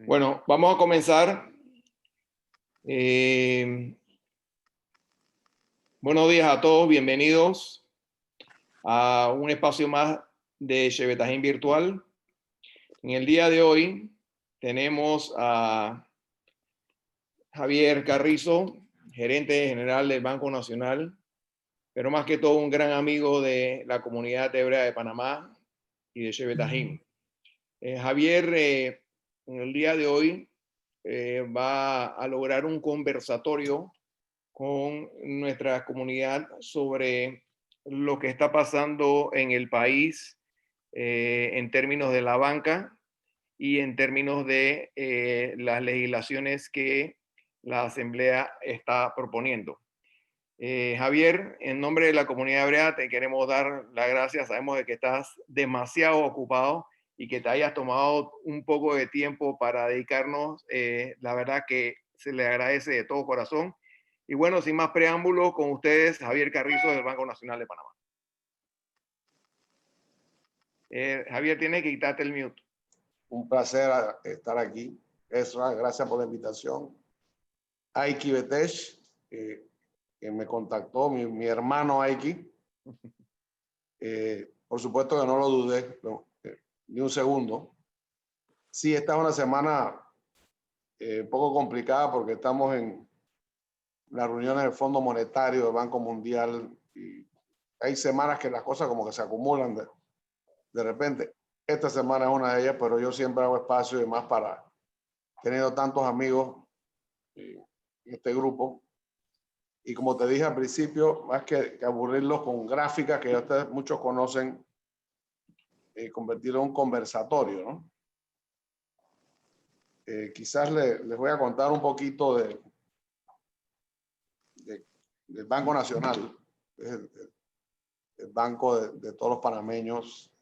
Bueno, vamos a comenzar. Buenos días a todos, bienvenidos a un espacio más de Chevetajín Virtual. En el día de hoy tenemos a Javier Carrizo, gerente general del Banco Nacional, pero más que todo un gran amigo de la comunidad hebrea de Panamá y de Chevetajín. Javier, en el día de hoy va a lograr un conversatorio con nuestra comunidad sobre lo que está pasando en el país en términos de la banca y en términos de las legislaciones que la Asamblea está proponiendo. Javier, en nombre de la comunidad hebrea te queremos dar las gracias. Sabemos de que estás demasiado ocupado y que te hayas tomado un poco de tiempo para dedicarnos. La verdad que se le agradece de todo corazón. Y bueno, sin más preámbulos, con ustedes, Javier Carrizo del Banco Nacional de Panamá. Javier, tienes que quitarte el mute. Un placer estar aquí. Ezra, gracias por la invitación. Aiki Betesh, que me contactó, mi hermano Aiki. Por supuesto que no lo dudé, ni un segundo. Sí, esta es una semana un poco complicada porque estamos en las reuniones del Fondo Monetario, del Banco Mundial, y hay semanas que las cosas como que se acumulan de repente. Esta semana es una de ellas, pero yo siempre hago espacio y más para teniendo tantos amigos en este grupo. Y como te dije al principio, más que aburrirlos con gráficas que ustedes muchos conocen, convertirlo en un conversatorio, ¿no? Quizás les voy a contar un poquito del Banco Nacional, el banco de todos los panameños,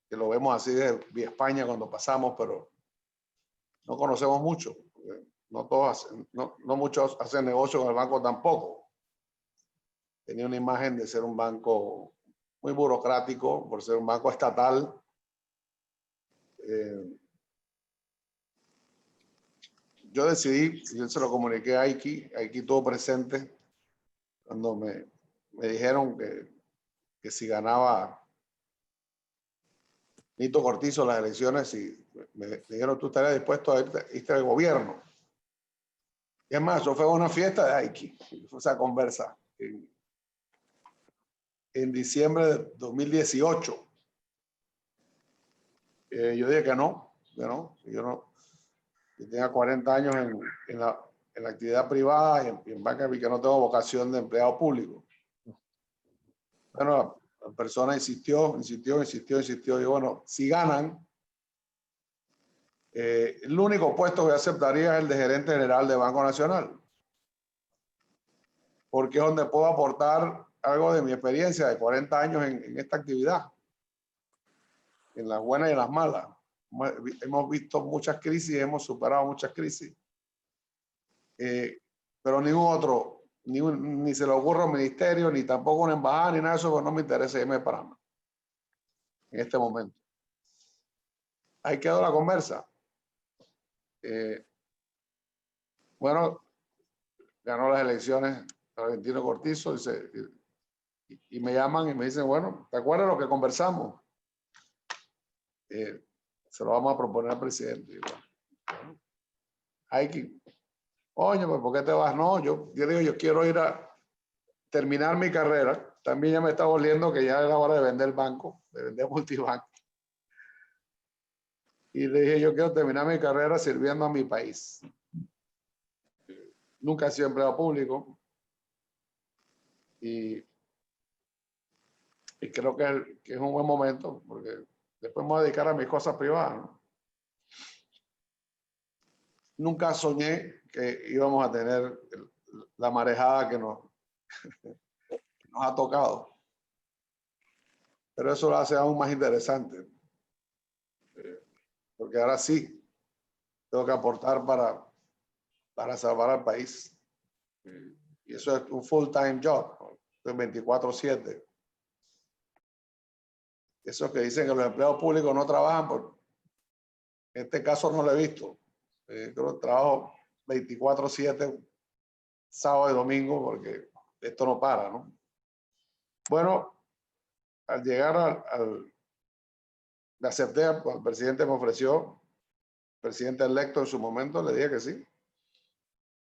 que lo vemos así de vía España cuando pasamos, pero no conocemos mucho. No todos no muchos hacen negocio con el banco tampoco. Tenía una imagen de ser un banco muy burocrático, por ser un banco estatal. Yo decidí, yo se lo comuniqué a Aiki estuvo presente cuando me dijeron que si ganaba Nito Cortizo las elecciones, y me dijeron, tú estarías dispuesto a irte al gobierno. Y es más, eso fue una fiesta de Aiki, fue esa conversa en diciembre de 2018. Yo dije que no, yo tenía 40 años en la actividad privada y en banca, y que no tengo vocación de empleado público. Bueno, la persona insistió. Y bueno, si ganan, el único puesto que aceptaría es el de gerente general de Banco Nacional, porque es donde puedo aportar algo de mi experiencia de 40 años en esta actividad, en las buenas y en las malas. Hemos visto muchas crisis, hemos superado muchas crisis, pero ningún otro, ni se le ocurre a un ministerio, ni tampoco una embajada, ni nada de eso, porque no me interesa irme para Panamá en este momento. Ahí quedó la conversa. Bueno, ganó las elecciones Argentino Cortizo y me llaman y me dicen, bueno, ¿te acuerdas de lo que conversamos? Se lo vamos a proponer al presidente. Y bueno, hay que, oye, pues ¿por qué te vas? No, yo digo, yo quiero ir a terminar mi carrera. También ya me está volviendo que ya era hora de vender el banco, de vender multibanco. Y le dije, yo quiero terminar mi carrera sirviendo a mi país. Nunca he sido empleado público. Y creo que es un buen momento, porque después me voy a dedicar a mis cosas privadas, ¿no? Nunca soñé que íbamos a tener la marejada que nos ha tocado. Pero eso lo hace aún más interesante. Porque ahora sí tengo que aportar para salvar al país. Y eso es un full-time job, ¿no? 24/7. Esos que dicen que los empleados públicos no trabajan, en este caso no lo he visto. Creo que trabajo 24/7, sábado y domingo, porque esto no para, ¿no? Bueno, al llegar le acepté, el presidente me ofreció, presidente electo en su momento, le dije que sí,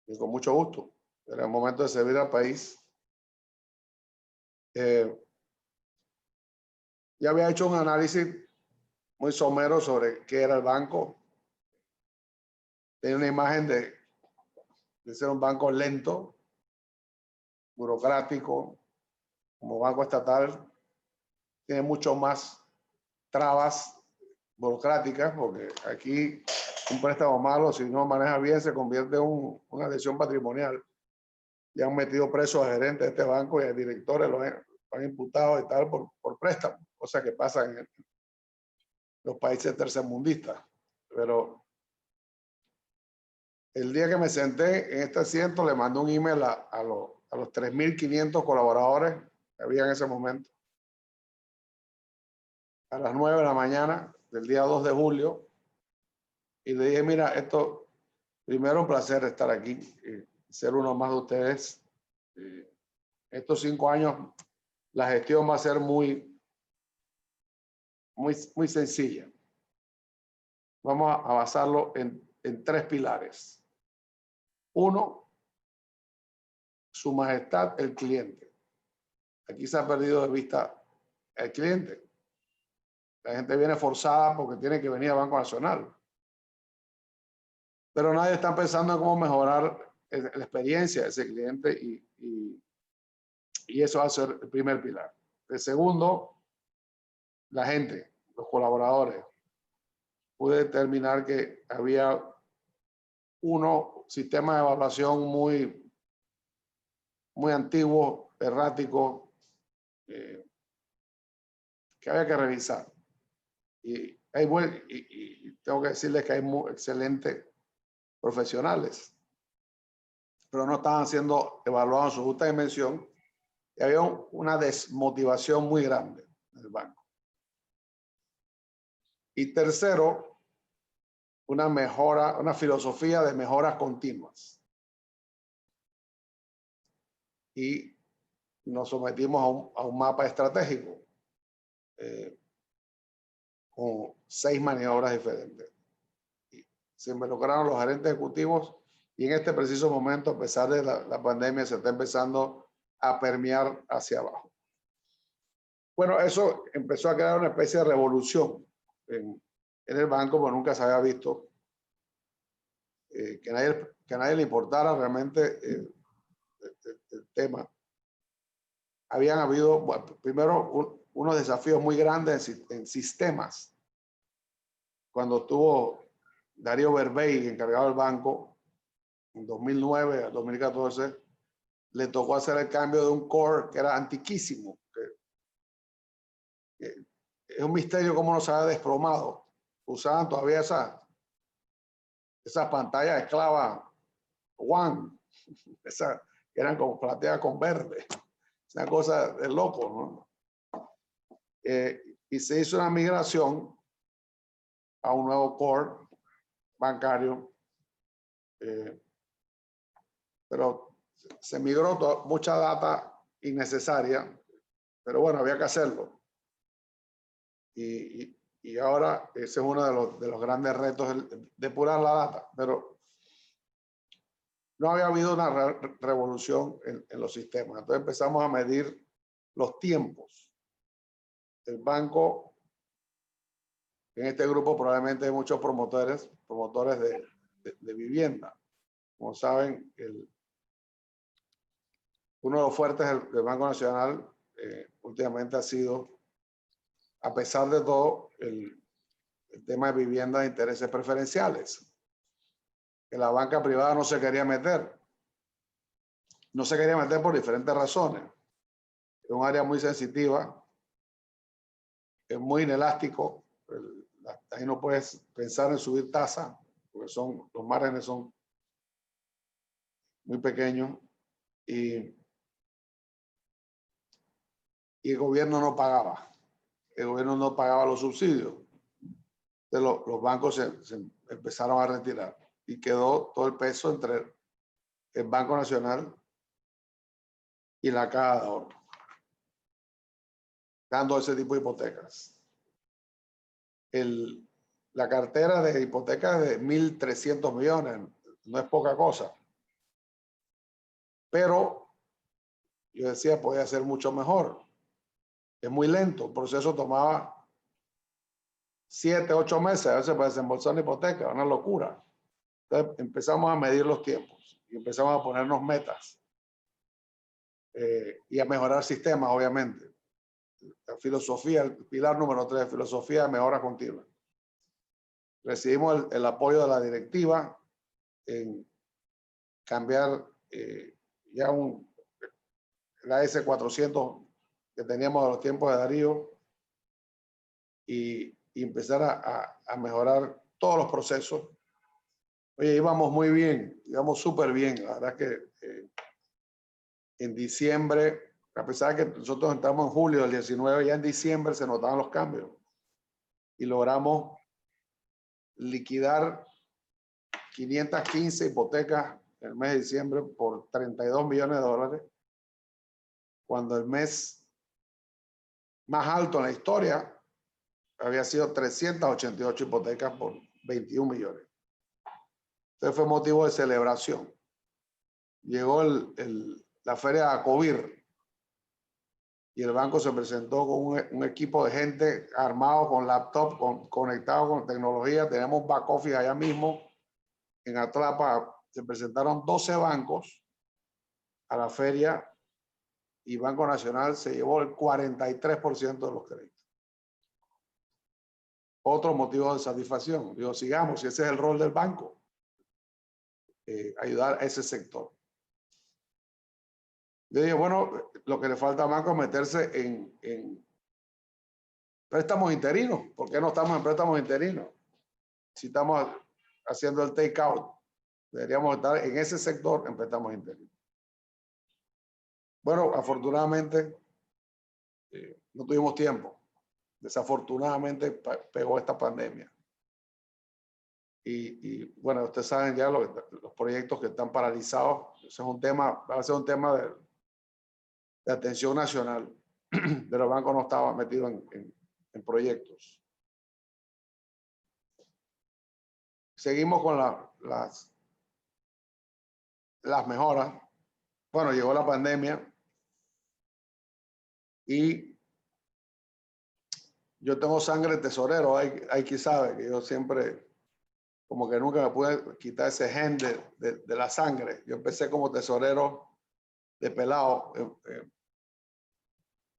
y con mucho gusto. Era el momento de servir al país. Ya había hecho un análisis muy somero sobre qué era el banco. Tenía una imagen de ser un banco lento, burocrático, como banco estatal. Tiene mucho más trabas burocráticas, porque aquí un préstamo malo, si no maneja bien, se convierte en una lesión patrimonial. Ya han metido presos a gerentes de este banco y a directores, los han imputado y tal por préstamo, cosa que pasa en los países tercermundistas. Pero el día que me senté en este asiento, le mandé un email a los 3.500 colaboradores que había en ese momento, a las 9 de la mañana del día 2 de julio, y le dije, mira, esto, primero un placer estar aquí, ser uno más de ustedes. Estos 5 años, la gestión va a ser muy sencilla. Vamos a basarlo en 3 pilares. 1, su majestad, el cliente. Aquí se ha perdido de vista el cliente. La gente viene forzada porque tiene que venir al Banco Nacional. Pero nadie está pensando en cómo mejorar la experiencia de ese cliente y eso va a ser el primer pilar. El segundo, la gente, los colaboradores. Pude determinar que había sistema de evaluación muy antiguo, errático, que había que revisar. Y tengo que decirles que hay excelentes profesionales, pero no estaban siendo evaluados en su justa dimensión y había una desmotivación muy grande en el banco. Y tercero, una filosofía de mejoras continuas. Y nos sometimos a un mapa estratégico con 6 maniobras diferentes. Y se involucraron los gerentes ejecutivos y en este preciso momento, a pesar de la pandemia, se está empezando a permear hacia abajo. Bueno, eso empezó a crear una especie de revolución en el banco, porque nunca se había visto que a nadie le importara realmente el tema. Habían habido, bueno, primero, unos desafíos muy grandes en sistemas. Cuando estuvo Darío Berbey encargado del banco, en 2009 a 2014, le tocó hacer el cambio de un core que era antiquísimo. Es un misterio cómo no se había desplomado. Usaban todavía esas pantallas esclavas One, esas que eran como plateadas con verde. Es una cosa de loco, ¿no? Y se hizo una migración a un nuevo core bancario, pero se migró mucha data innecesaria, pero bueno, había que hacerlo. Y ahora ese es uno de los grandes retos, depurar la data, pero no había habido una revolución en los sistemas. Entonces empezamos a medir los tiempos. El banco, en este grupo probablemente hay muchos promotores de vivienda. Como saben, uno de los fuertes del Banco Nacional últimamente ha sido, a pesar de todo, el tema de vivienda de intereses preferenciales, que la banca privada no se quería meter. No se quería meter por diferentes razones. Es un área muy sensitiva, es muy inelástico. Ahí no puedes pensar en subir tasa, porque los márgenes son muy pequeños y el gobierno no pagaba. El gobierno no pagaba los subsidios. Entonces los bancos se empezaron a retirar. y quedó todo el peso entre el Banco Nacional y la Caja de Ahorro, dando ese tipo de hipotecas. La cartera de hipotecas de 1.300 millones, no es poca cosa. Pero yo decía, podía ser mucho mejor. Es muy lento, el proceso tomaba 7, 8 meses a veces para desembolsar una hipoteca, una locura. Entonces empezamos a medir los tiempos y empezamos a ponernos metas y a mejorar sistemas, obviamente. La filosofía, el pilar número 3, filosofía de mejora continua. Recibimos el apoyo de la directiva en cambiar ya la S400 que teníamos de los tiempos de Darío y empezar a mejorar todos los procesos. Oye, íbamos muy bien, íbamos súper bien. La verdad que en diciembre, a pesar de que nosotros entramos en julio del 19, ya en diciembre se notaban los cambios y logramos liquidar 515 hipotecas en el mes de diciembre por 32 millones de dólares, cuando el mes más alto en la historia había sido 388 hipotecas por 21 millones. Entonces fue motivo de celebración. Llegó la feria de Acovir y el banco se presentó con un equipo de gente armado con laptop, conectado con tecnología. Tenemos back office allá mismo en Atlapa. Se presentaron 12 bancos a la feria y Banco Nacional se llevó el 43% de los créditos. Otro motivo de satisfacción. Digo, sigamos, y ese es el rol del banco, ayudar a ese sector. Yo dije, bueno, lo que le falta al banco es meterse en préstamos interinos. ¿Por qué no estamos en préstamos interinos? Si estamos haciendo el take out, deberíamos estar en ese sector en préstamos interinos. Bueno, afortunadamente no tuvimos tiempo. Desafortunadamente pegó esta pandemia. Y bueno, ustedes saben ya los proyectos que están paralizados. Ese es un tema, va a ser un tema de atención nacional. Pero el banco no estaba metido en proyectos. Seguimos con las mejoras. Bueno, llegó la pandemia y yo tengo sangre tesorero. Hay quien sabe que yo siempre, como que nunca me pude quitar ese gen de la sangre. Yo empecé como tesorero de pelado.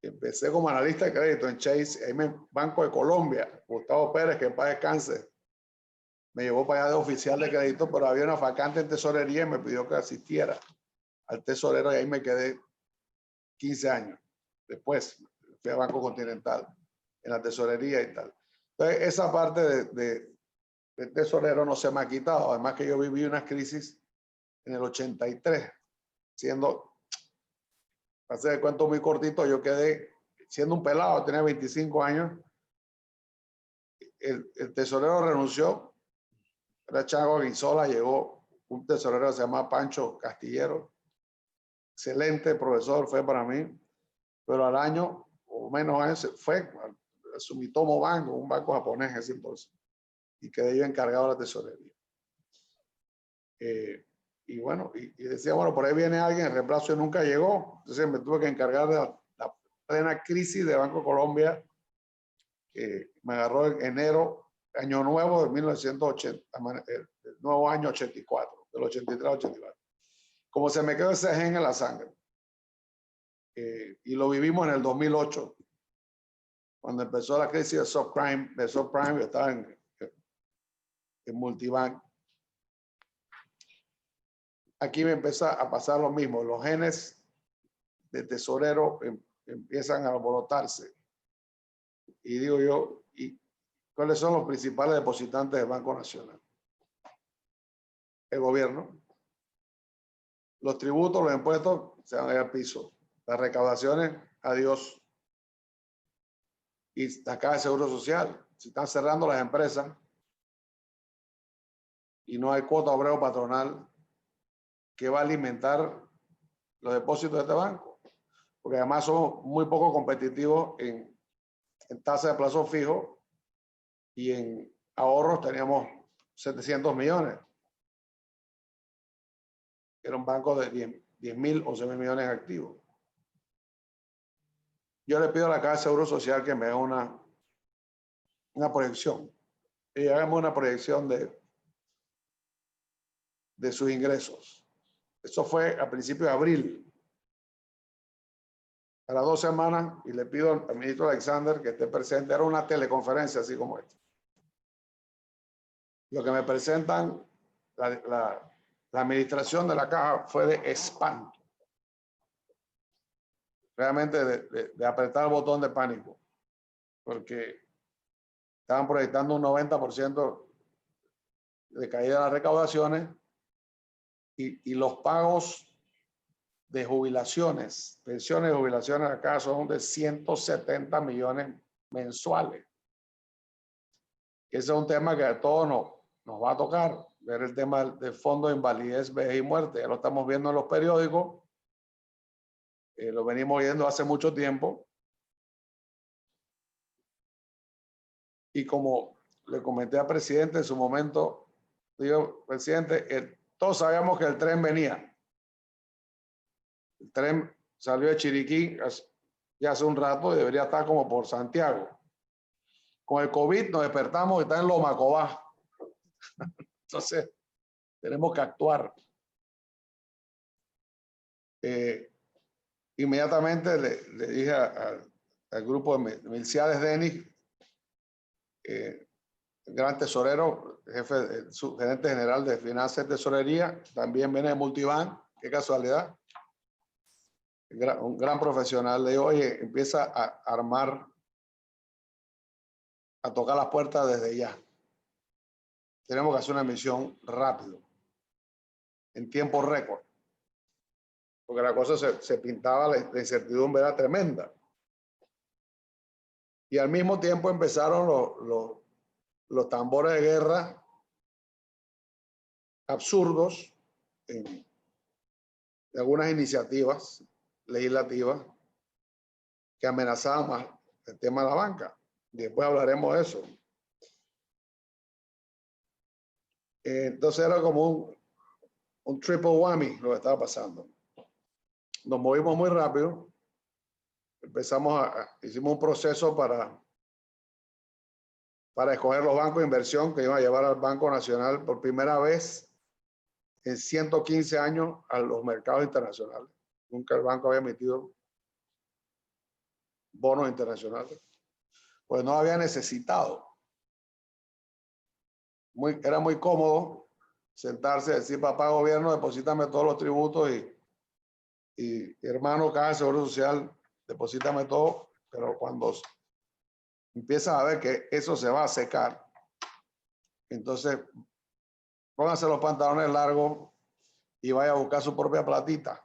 Empecé como analista de crédito en Chase, ahí Banco de Colombia. Gustavo Pérez, que en paz descanse, me llevó para allá de oficial de crédito, pero había una vacante en tesorería y me pidió que asistiera al tesorero y ahí me quedé 15 años. Después fui a Banco Continental en la tesorería y tal. Entonces, esa parte de tesorero no se me ha quitado. Además que yo viví una crisis en el 83, siendo, para hacer el cuento muy cortito, yo quedé siendo un pelado, tenía 25 años. El tesorero renunció, era Chago Guizola, llegó un tesorero que se llama Pancho Castillero. Excelente profesor fue para mí, pero al año o menos años fue a Sumitomo Banco, un banco japonés en ese entonces, y quedé yo encargado de la tesorería. Y bueno, y decía, bueno, por ahí viene alguien, el reemplazo nunca llegó, entonces me tuve que encargar de la plena crisis de Banco Colombia, que me agarró en enero, año nuevo de 1980, el nuevo año 84, del 83 al 84. Como se me quedó ese gen en la sangre. Y lo vivimos en el 2008, cuando empezó la crisis de subprime. Yo estaba en Multibank. Aquí me empieza a pasar lo mismo. Los genes de tesorero empiezan a alborotarse. Y digo yo, ¿y cuáles son los principales depositantes del Banco Nacional? El gobierno. Los tributos, los impuestos se van a ir al piso. Las recaudaciones, adiós. Y la Caja de Seguro Social. Si están cerrando las empresas, y no hay cuota obrero patronal, ¿qué va a alimentar los depósitos de este banco? Porque además somos muy poco competitivos en tasa de plazo fijo y en ahorros teníamos 700 millones. Era un banco de 10.000, 11.000 millones activos. Yo le pido a la Caja de Seguro Social que me haga una proyección. Y hagamos una proyección de sus ingresos. Eso fue a principios de abril. A las 2 semanas, y le pido al ministro Alexander que esté presente. Era una teleconferencia así como esta. Lo que me presentan, la administración de la caja fue de espanto. Realmente de apretar el botón de pánico. Porque estaban proyectando un 90% de caída de las recaudaciones y los pagos de jubilaciones, pensiones y jubilaciones acá son de 170 millones mensuales. Ese es un tema que a todos nos va a tocar, ver el tema del fondo de invalidez, vejez y muerte. Ya lo estamos viendo en los periódicos, lo venimos viendo hace mucho tiempo. Y como le comenté al presidente en su momento, digo, presidente, todos sabíamos que el tren venía. El tren salió de Chiriquí ya hace un rato y debería estar como por Santiago. Con el COVID nos despertamos y está en Lomacobá. Entonces, tenemos que actuar. Inmediatamente le dije al grupo de milicianes Denis, gran tesorero, jefe, gerente general de Finanzas y Tesorería, también viene de Multibank, qué casualidad. Un gran profesional. Le digo, oye, empieza a armar, a tocar las puertas desde ya. Tenemos que hacer una emisión rápido, en tiempo récord, porque la cosa se pintaba, la incertidumbre era tremenda. Y al mismo tiempo empezaron los tambores de guerra absurdos en algunas iniciativas legislativas que amenazaban más el tema de la banca. Después hablaremos de eso. Entonces era como un triple whammy lo que estaba pasando. Nos movimos muy rápido. Hicimos un proceso para escoger los bancos de inversión que iban a llevar al Banco Nacional por primera vez en 115 años a los mercados internacionales. Nunca el banco había emitido bonos internacionales. Pues no había necesitado. Era muy cómodo sentarse y decir, papá gobierno, deposítame todos los tributos y hermano Caja de Seguro Social, deposítame todo, pero cuando empiezas a ver que eso se va a secar, entonces pónganse los pantalones largos y vaya a buscar su propia platita.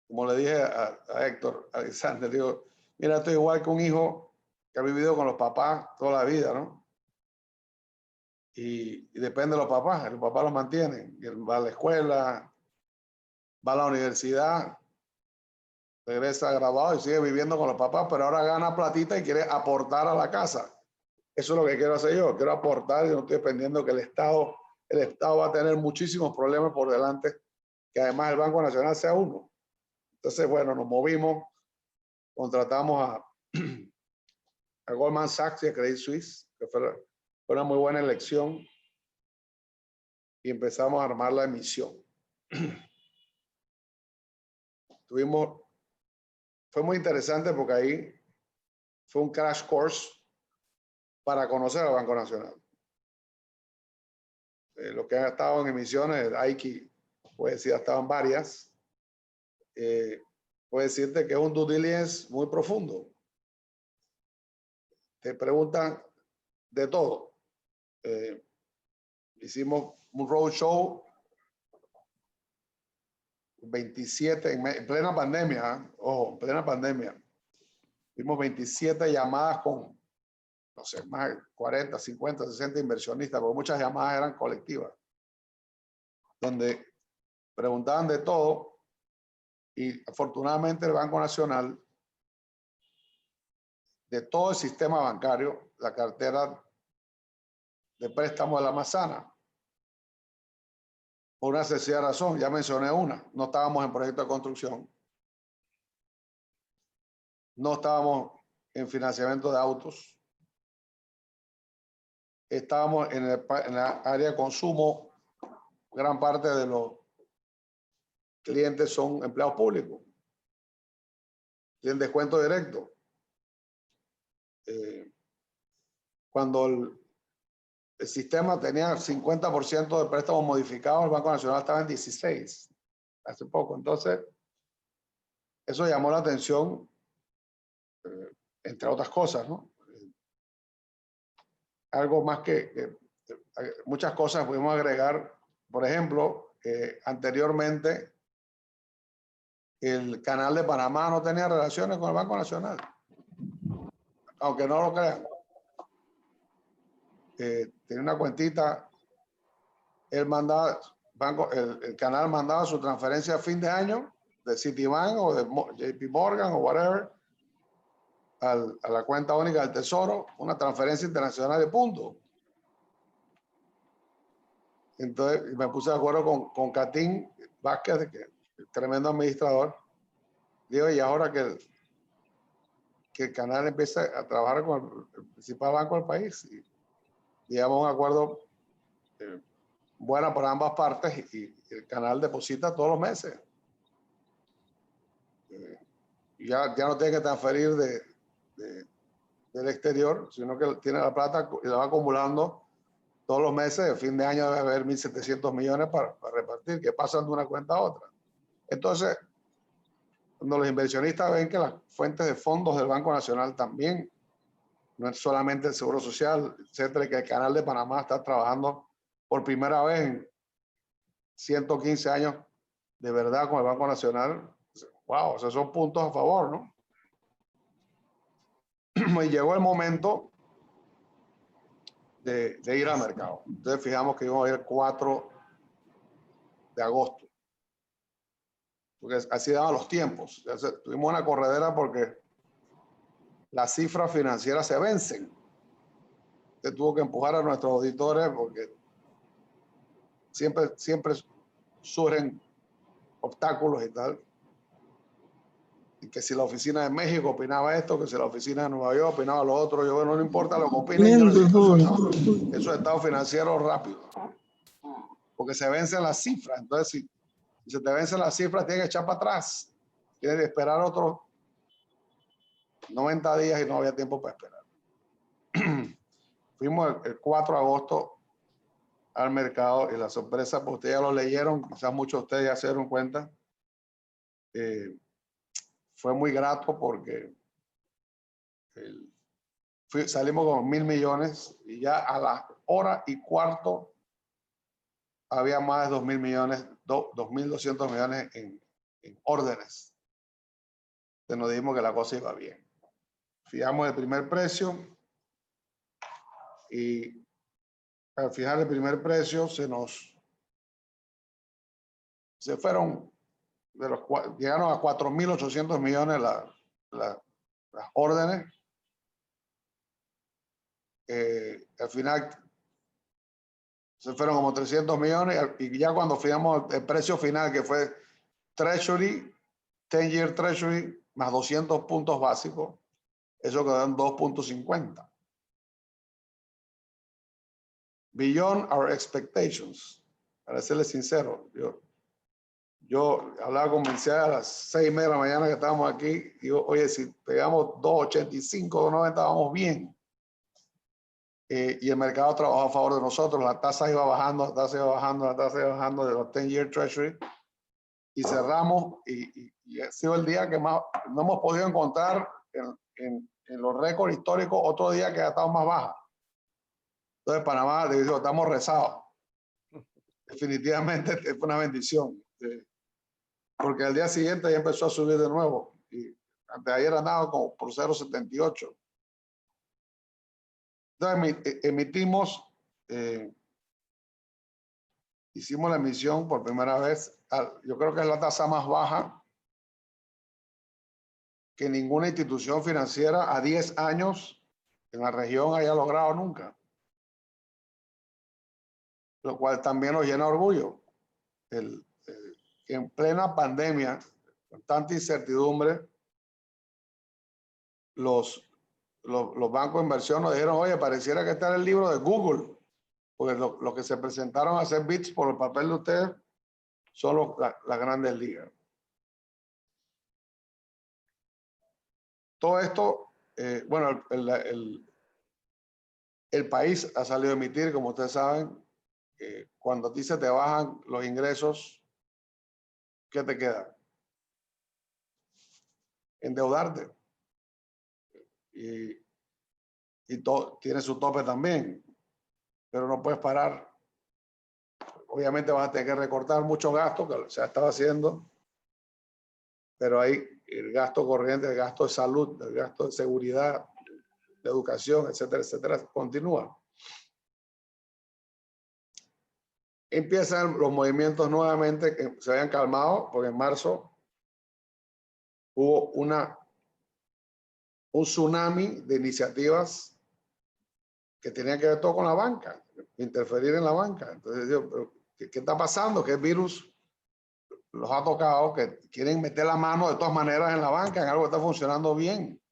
Como le dije a Héctor Alexander, digo, mira, esto es igual que un hijo que ha vivido con los papás toda la vida, ¿no? Y depende de los papás los mantienen. Y él va a la escuela, va a la universidad, regresa graduado y sigue viviendo con los papás, pero ahora gana platita y quiere aportar a la casa. Eso es lo que quiero hacer yo, quiero aportar y no estoy dependiendo que el Estado va a tener muchísimos problemas por delante, que además el Banco Nacional sea uno. Entonces, bueno, nos movimos, contratamos a Goldman Sachs y a Credit Suisse, que fue una muy buena elección, y empezamos a armar la emisión. Fue muy interesante porque ahí fue un crash course para conocer al Banco Nacional. Los que han estado en emisiones, Aiki, puede decir, estaban varias. Puede decirte que es un due diligence muy profundo. Te preguntan de todo. Hicimos un roadshow 27 en plena pandemia, ojo, en plena pandemia. Hicimos 27 llamadas con no sé, más de 40, 50, 60 inversionistas, porque muchas llamadas eran colectivas, donde preguntaban de todo y afortunadamente el Banco Nacional, de todo el sistema bancario, la cartera de préstamo de la más sana. Por una sencilla razón, ya mencioné una, no estábamos en proyecto de construcción, no estábamos en financiamiento de autos, estábamos en la área de consumo, gran parte de los clientes son empleados públicos, tienen descuento directo. Cuando el sistema tenía 50% de préstamos modificados, el Banco Nacional estaba en 16 hace poco. Entonces, eso llamó la atención, entre otras cosas, ¿no? Algo más que muchas cosas pudimos agregar. Por ejemplo, anteriormente el Canal de Panamá no tenía relaciones con el Banco Nacional, aunque no lo crean. Tiene una cuentita, él mandaba, el canal mandaba su transferencia a fin de año de Citibank o de JP Morgan o whatever a la cuenta única del Tesoro, una transferencia internacional de punto. Entonces me puse de acuerdo con Catín Vázquez, que es tremendo administrador. Digo, y ahora que el canal empiece a trabajar con el principal banco del país y llegamos a un acuerdo bueno para ambas partes y el canal deposita todos los meses. Ya no tiene que transferir del exterior, sino que tiene la plata y la va acumulando todos los meses. De fin de año debe haber 1.700 millones para repartir, que pasan de una cuenta a otra. Entonces, cuando los inversionistas ven que las fuentes de fondos del Banco Nacional también, no es solamente el Seguro Social, etcétera, que el Canal de Panamá está trabajando por primera vez en 115 años de verdad con el Banco Nacional, wow, esos son puntos a favor, ¿no? Y llegó el momento de ir al mercado. Entonces fijamos que íbamos a ir el 4 de agosto, porque así daban los tiempos. Entonces, tuvimos una corredera porque las cifras financieras se vencen. Entonces, tuvo que empujar a nuestros auditores porque siempre surgen obstáculos y tal. Y que si la oficina de México opinaba esto, que si la oficina de Nueva York opinaba lo otro, yo, bueno, no importa lo que opinen, yo necesito esos estados financieros rápido, porque se vencen las cifras. Entonces, si se te vencen las cifras, tienes que echar para atrás, tienes que esperar otros 90 días y no había tiempo para esperar. Fuimos el 4 de agosto al mercado y la sorpresa, pues ustedes ya lo leyeron, quizás muchos de ustedes ya se dieron cuenta, fue muy grato porque salimos con 1.000 millones y ya a la hora y cuarto había más de 2.000 millones, 2.200 millones en órdenes. Entonces nos dijimos que la cosa iba bien. Fijamos el primer precio y al fijar el primer precio se fueron llegaron a 4.800 millones las órdenes. Al final se fueron como 300 millones y ya cuando fijamos el precio final, que fue Treasury, 10-year Treasury, más 200 puntos básicos, eso quedó en 2.50. Beyond our expectations. Para serles sincero, yo hablaba con Mencía a las 6:30 de la mañana que estábamos aquí, y digo, oye, si pegamos 2.85, 2.90, vamos bien. Y el mercado trabajó a favor de nosotros, la tasa iba bajando, la tasa iba bajando de los 10-year Treasury, y cerramos, y ha sido el día que más, no hemos podido encontrar en los récords históricos otro día que ha estado más baja. Entonces Panamá, digo, estamos rezados. Definitivamente es una bendición, porque al día siguiente ya empezó a subir de nuevo, y antes de ayer andaba como por 0.78. Entonces emitimos, hicimos la emisión por primera vez. Yo creo que es la tasa más baja que ninguna institución financiera a 10 años en la región haya logrado nunca. Lo cual también nos llena de orgullo. En plena pandemia, con tanta incertidumbre, los bancos de inversión nos dijeron, oye, pareciera que está en el libro de Google, porque lo que se presentaron a hacer bits por el papel de ustedes son las grandes ligas. Todo esto, bueno, el país ha salido a emitir, como ustedes saben, cuando a ti se te bajan los ingresos, ¿qué te queda? Endeudarte. Y todo tiene su tope también, pero no puedes parar. Obviamente vas a tener que recortar muchos gastos que se ha estado haciendo, pero hay el gasto corriente, el gasto de salud, el gasto de seguridad, de educación, etcétera, etcétera, continúa. Empiezan los movimientos nuevamente que se habían calmado, porque en marzo hubo un tsunami de iniciativas que tenían que ver todo con la banca, interferir en la banca. Entonces, digo, ¿qué está pasando? ¿Qué virus los ha tocado? Que quieren meter la mano de todas maneras en la banca, en algo que está funcionando bien.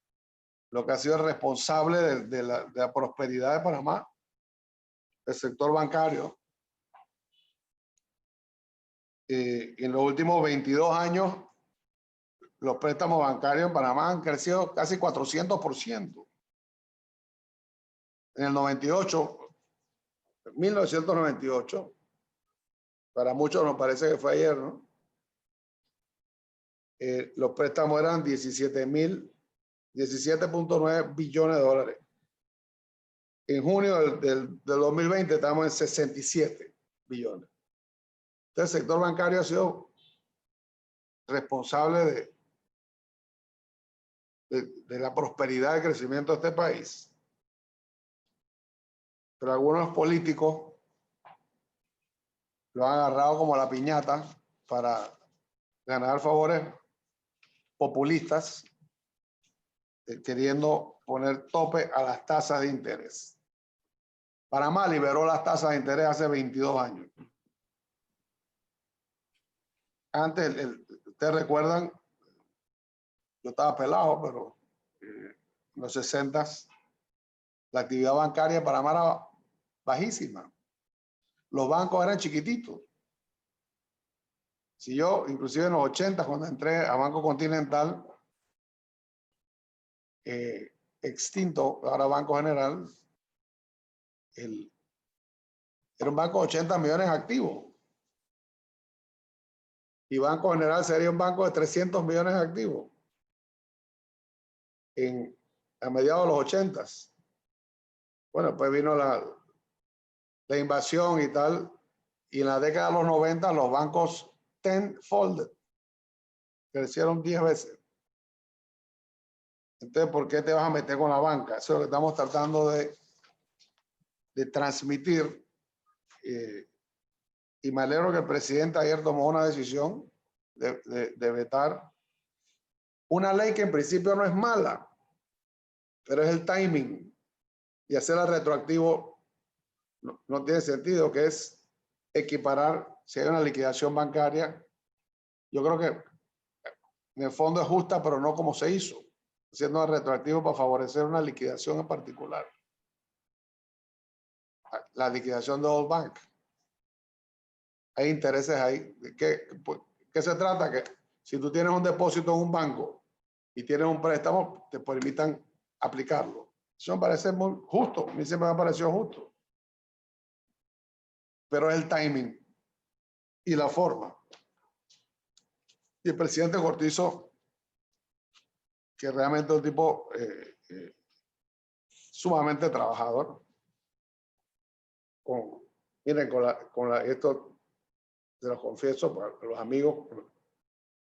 Lo que ha sido responsable de la prosperidad de Panamá, el sector bancario. En los últimos 22 años, los préstamos bancarios en Panamá han crecido casi 400%. En el 1998, para muchos nos parece que fue ayer, ¿no? Los préstamos eran 17.9 billones de dólares. En junio del 2020 estamos en 67 billones. Entonces, el sector bancario ha sido responsable de la prosperidad y crecimiento de este país. Pero algunos políticos lo han agarrado como la piñata para ganar favores populistas, queriendo poner tope a las tasas de interés. Panamá liberó las tasas de interés hace 22 años. Antes, ustedes recuerdan, yo estaba pelado, pero en los 60s la actividad bancaria en Panamá era bajísima. Los bancos eran chiquititos. Si yo, inclusive en los 80, cuando entré a Banco Continental, extinto, ahora Banco General, era un banco de 80 millones activos. Y Banco General sería un banco de 300 millones activos a mediados de los 80s. Bueno, pues vino la invasión y tal, y en la década de los 90 los bancos tenfolded, crecieron 10 veces. Entonces, ¿por qué te vas a meter con la banca? Eso es lo que estamos tratando de transmitir. Y me alegro que el presidente ayer tomó una decisión de vetar una ley que en principio no es mala, pero es el timing, y hacerla retroactivo no tiene sentido, que es equiparar si hay una liquidación bancaria. Yo creo que en el fondo es justa, pero no como se hizo, haciendo retroactivo para favorecer una liquidación en particular. La liquidación de Old Bank. Hay intereses ahí. ¿Qué se trata? Que si tú tienes un depósito en un banco y tienes un préstamo, te permitan aplicarlo. Eso me parece muy justo. A mí siempre me ha parecido justo. Pero es el timing y la forma. Y el presidente Cortizo, que realmente es un tipo sumamente trabajador, miren, esto se los confieso para los amigos,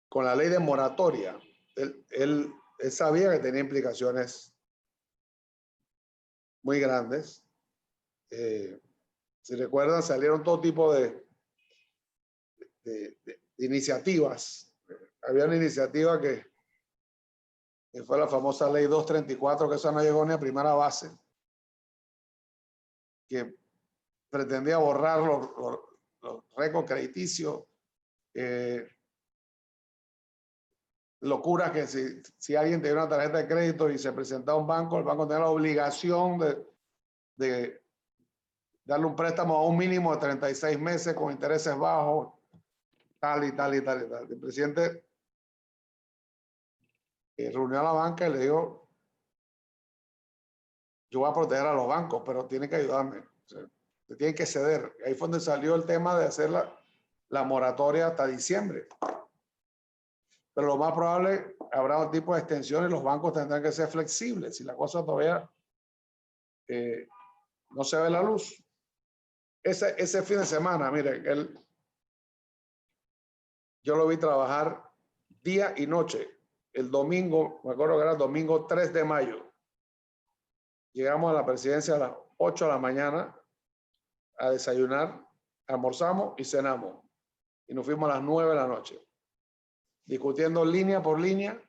con la ley de moratoria, él sabía que tenía implicaciones muy grandes. Si recuerdan, salieron todo tipo de iniciativas. Había una iniciativa que fue la famosa ley 234, que esa no llegó ni a primera base, que pretendía borrar los récords crediticios. Locura que si alguien tenía una tarjeta de crédito y se presentaba a un banco, el banco tenía la obligación de darle un préstamo a un mínimo de 36 meses con intereses bajos, tal y tal y tal y tal. El presidente reunió a la banca y le dijo: yo voy a proteger a los bancos, pero tienen que ayudarme. O sea, te tienen que ceder. Ahí fue donde salió el tema de hacer la moratoria hasta diciembre. Pero lo más probable, habrá un tipo de extensión y los bancos tendrán que ser flexibles. Si la cosa todavía no se ve la luz. Ese fin de semana, mire, yo lo vi trabajar día y noche. El domingo, me acuerdo que era el domingo 3 de mayo. Llegamos a la presidencia a las 8 de la mañana a desayunar, almorzamos y cenamos. Y nos fuimos a las 9 de la noche, discutiendo línea por línea,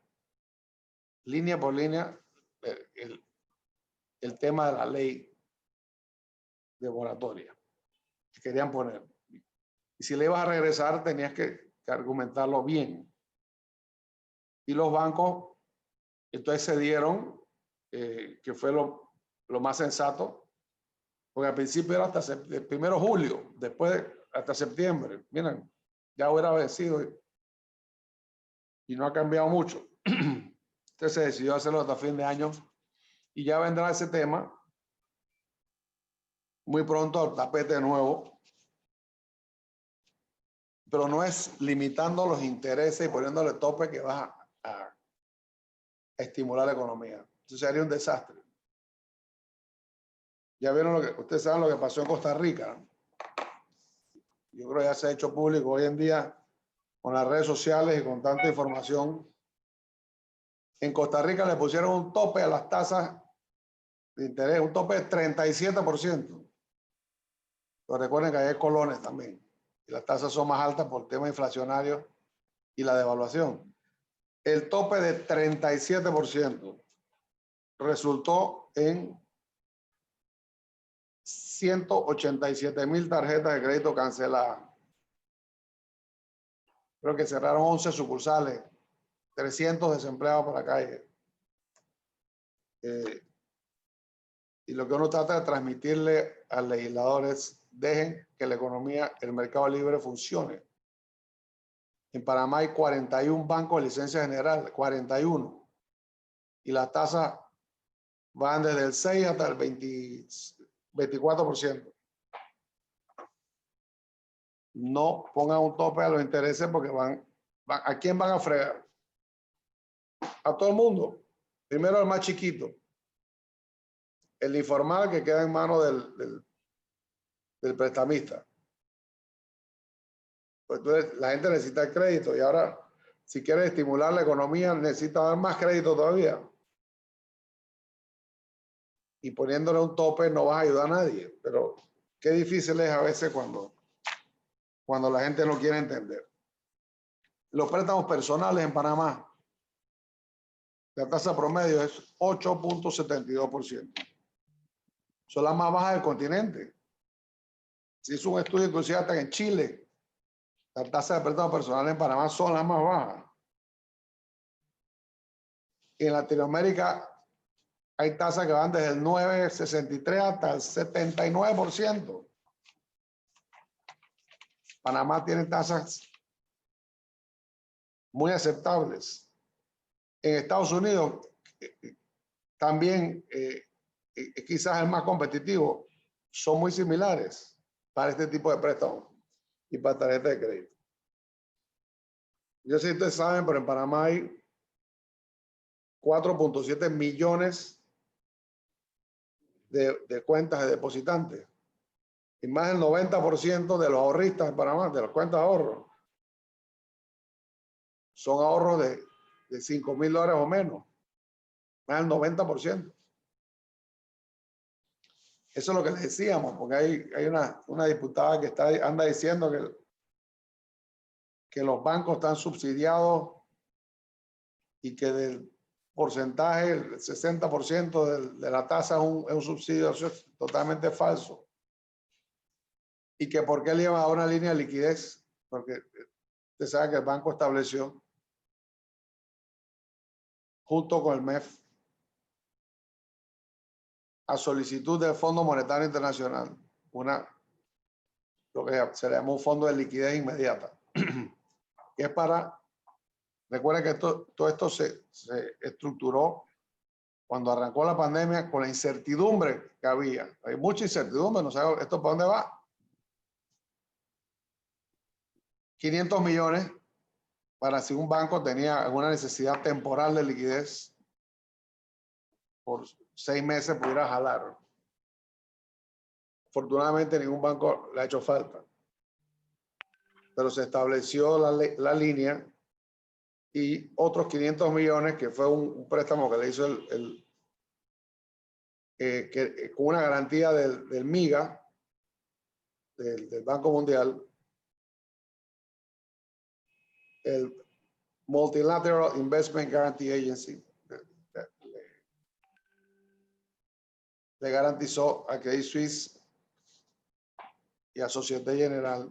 el tema de la ley de moratoria que querían poner. Y si le ibas a regresar, tenías que argumentarlo bien. Y los bancos entonces cedieron, que fue lo más sensato, porque al principio era hasta el 1 de julio, después hasta septiembre. Miren, ya hubiera vencido y no ha cambiado mucho. Entonces se decidió hacerlo hasta fin de año y ya vendrá ese tema muy pronto al tapete de nuevo, pero no es limitando los intereses y poniéndole tope que vas a estimular la economía. Eso sería un desastre. Ya vieron ustedes saben lo que pasó en Costa Rica, ¿no? Yo creo que ya se ha hecho público hoy en día con las redes sociales y con tanta información. En Costa Rica le pusieron un tope a las tasas de interés, un tope de 37%. Pero recuerden que hay colones también. Y las tasas son más altas por el tema inflacionario y la devaluación. El tope de 37% resultó en 187,000 tarjetas de crédito canceladas. Creo que cerraron 11 sucursales, 300 desempleados por la calle. Y lo que uno trata de transmitirle al legislador es: dejen que la economía, el mercado libre funcione. En Panamá hay 41 bancos de licencia general, 41. Y las tasas van desde el 6 hasta el 24%. No pongan un tope a los intereses porque ¿a quién van a fregar? A todo el mundo. Primero al más chiquito. El informal que queda en manos del prestamista. Pues entonces la gente necesita el crédito y ahora, si quiere estimular la economía, necesita dar más crédito todavía. Y poniéndole un tope no vas a ayudar a nadie. Pero qué difícil es a veces cuando la gente no quiere entender. Los préstamos personales en Panamá, la tasa promedio es 8.72%. Son las más bajas del continente. Se hizo un estudio inclusive hasta en Chile. Las tasas de préstamos personales en Panamá son las más bajas. En Latinoamérica hay tasas que van desde el 9.63 hasta el 79%. Panamá tiene tasas muy aceptables. En Estados Unidos también quizás el más competitivo, son muy similares para este tipo de préstamos y para tarjetas de crédito. Yo sé si ustedes saben, pero en Panamá hay 4.7 millones de cuentas de depositantes y más del 90% de los ahorristas en Panamá, de las cuentas de ahorro, son ahorros de $5,000 o menos, más del 90%. Eso es lo que les decíamos, porque hay una diputada que anda diciendo que los bancos están subsidiados y que del porcentaje, el 60% de la tasa es un subsidio. Eso es totalmente falso. Y que por qué le lleva a una línea de liquidez, porque usted sabe que el banco estableció junto con el MEF a solicitud del Fondo Monetario Internacional lo que se le llama un fondo de liquidez inmediata, que es para, recuerden que todo esto se estructuró cuando arrancó la pandemia con la incertidumbre que había. Hay mucha incertidumbre, no sabe esto para dónde va. 500 millones para si un banco tenía alguna necesidad temporal de liquidez por 6 meses pudiera jalar. Afortunadamente ningún banco le ha hecho falta, pero se estableció la línea y otros 500 millones que fue un préstamo que le hizo con una garantía del MIGA, del Banco Mundial, el Multilateral Investment Guarantee Agency, le garantizó a Credit Suisse y a Société Générale,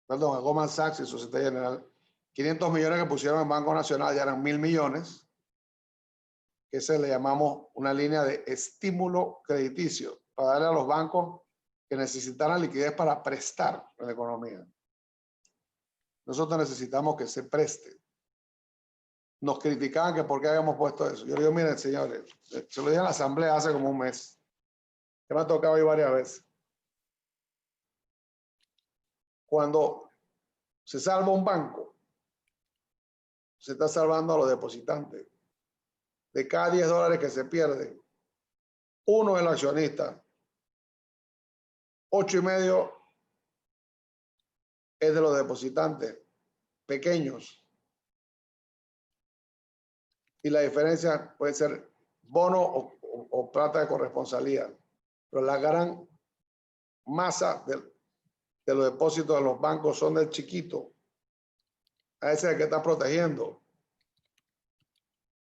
perdón, a Goldman Sachs y Société Générale, 500 millones que pusieron en Banco Nacional, ya eran 1.000 millones, que se le llamamos una línea de estímulo crediticio, para darle a los bancos que necesitaran liquidez para prestar en la economía. Nosotros necesitamos que se preste. Nos criticaban que por qué habíamos puesto eso. Yo digo, miren, señores, se lo dije en la asamblea hace como un mes, que me ha tocado ir varias veces. Cuando se salva un banco, se está salvando a los depositantes. De cada 10 dólares que se pierden, uno es el accionista, 8,5 es de los depositantes pequeños. Y la diferencia puede ser bono o plata de corresponsalía. Pero la gran masa de los depósitos de los bancos son del chiquito. A ese es el que está protegiendo,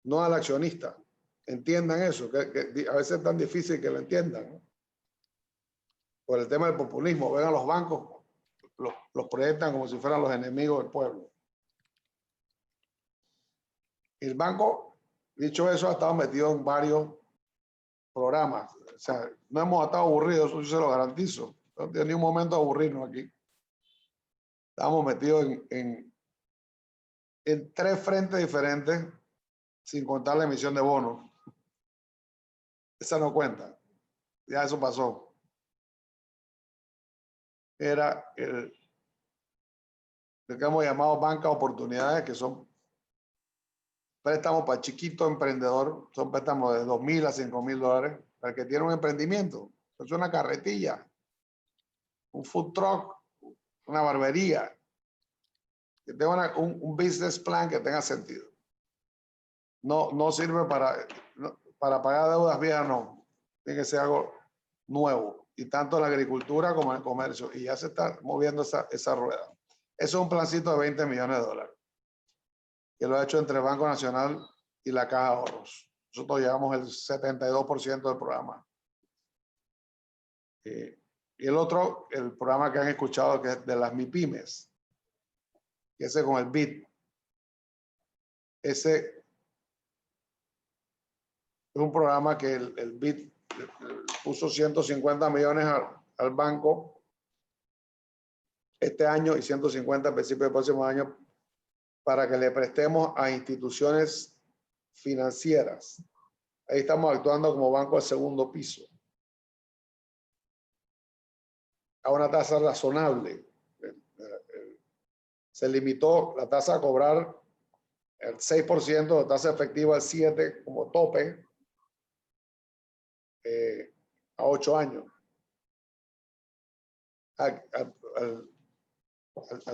no al accionista. Entiendan eso, que a veces es tan difícil que lo entiendan, ¿no? Por el tema del populismo, ven a los bancos, los proyectan como si fueran los enemigos del pueblo. El banco, dicho eso, ha estado metido en varios programas. O sea, no hemos estado aburridos, eso yo se lo garantizo. No tiene ni un momento de aburrirnos aquí. Estamos metidos en 3 frentes diferentes, sin contar la emisión de bonos. Esa no cuenta. Ya eso pasó. Era el que hemos llamado banca oportunidades, que son préstamos para chiquito emprendedor, son préstamos de 2,000 a 5,000 dólares, para el que tiene un emprendimiento. Es una carretilla, un food truck, una barbería, que tenga un business plan que tenga sentido. No sirve para pagar deudas viejas, no. Tiene que ser algo nuevo, y tanto en la agricultura como en el comercio, y ya se está moviendo esa rueda. Eso es un plancito de 20 millones de dólares, que lo ha hecho entre Banco Nacional y la Caja de Ahorros. Nosotros llevamos el 72% del programa. Y el otro, el programa que han escuchado, que es de las MIPYMES, que ese con el BID. Ese es un programa que el BID puso 150 millones al banco este año y 150 a principios del próximo año para que le prestemos a instituciones financieras. Ahí estamos actuando como banco de segundo piso, a una tasa razonable. Se limitó la tasa a cobrar el 6%, de tasa efectiva al 7% como tope, a 8 años. Al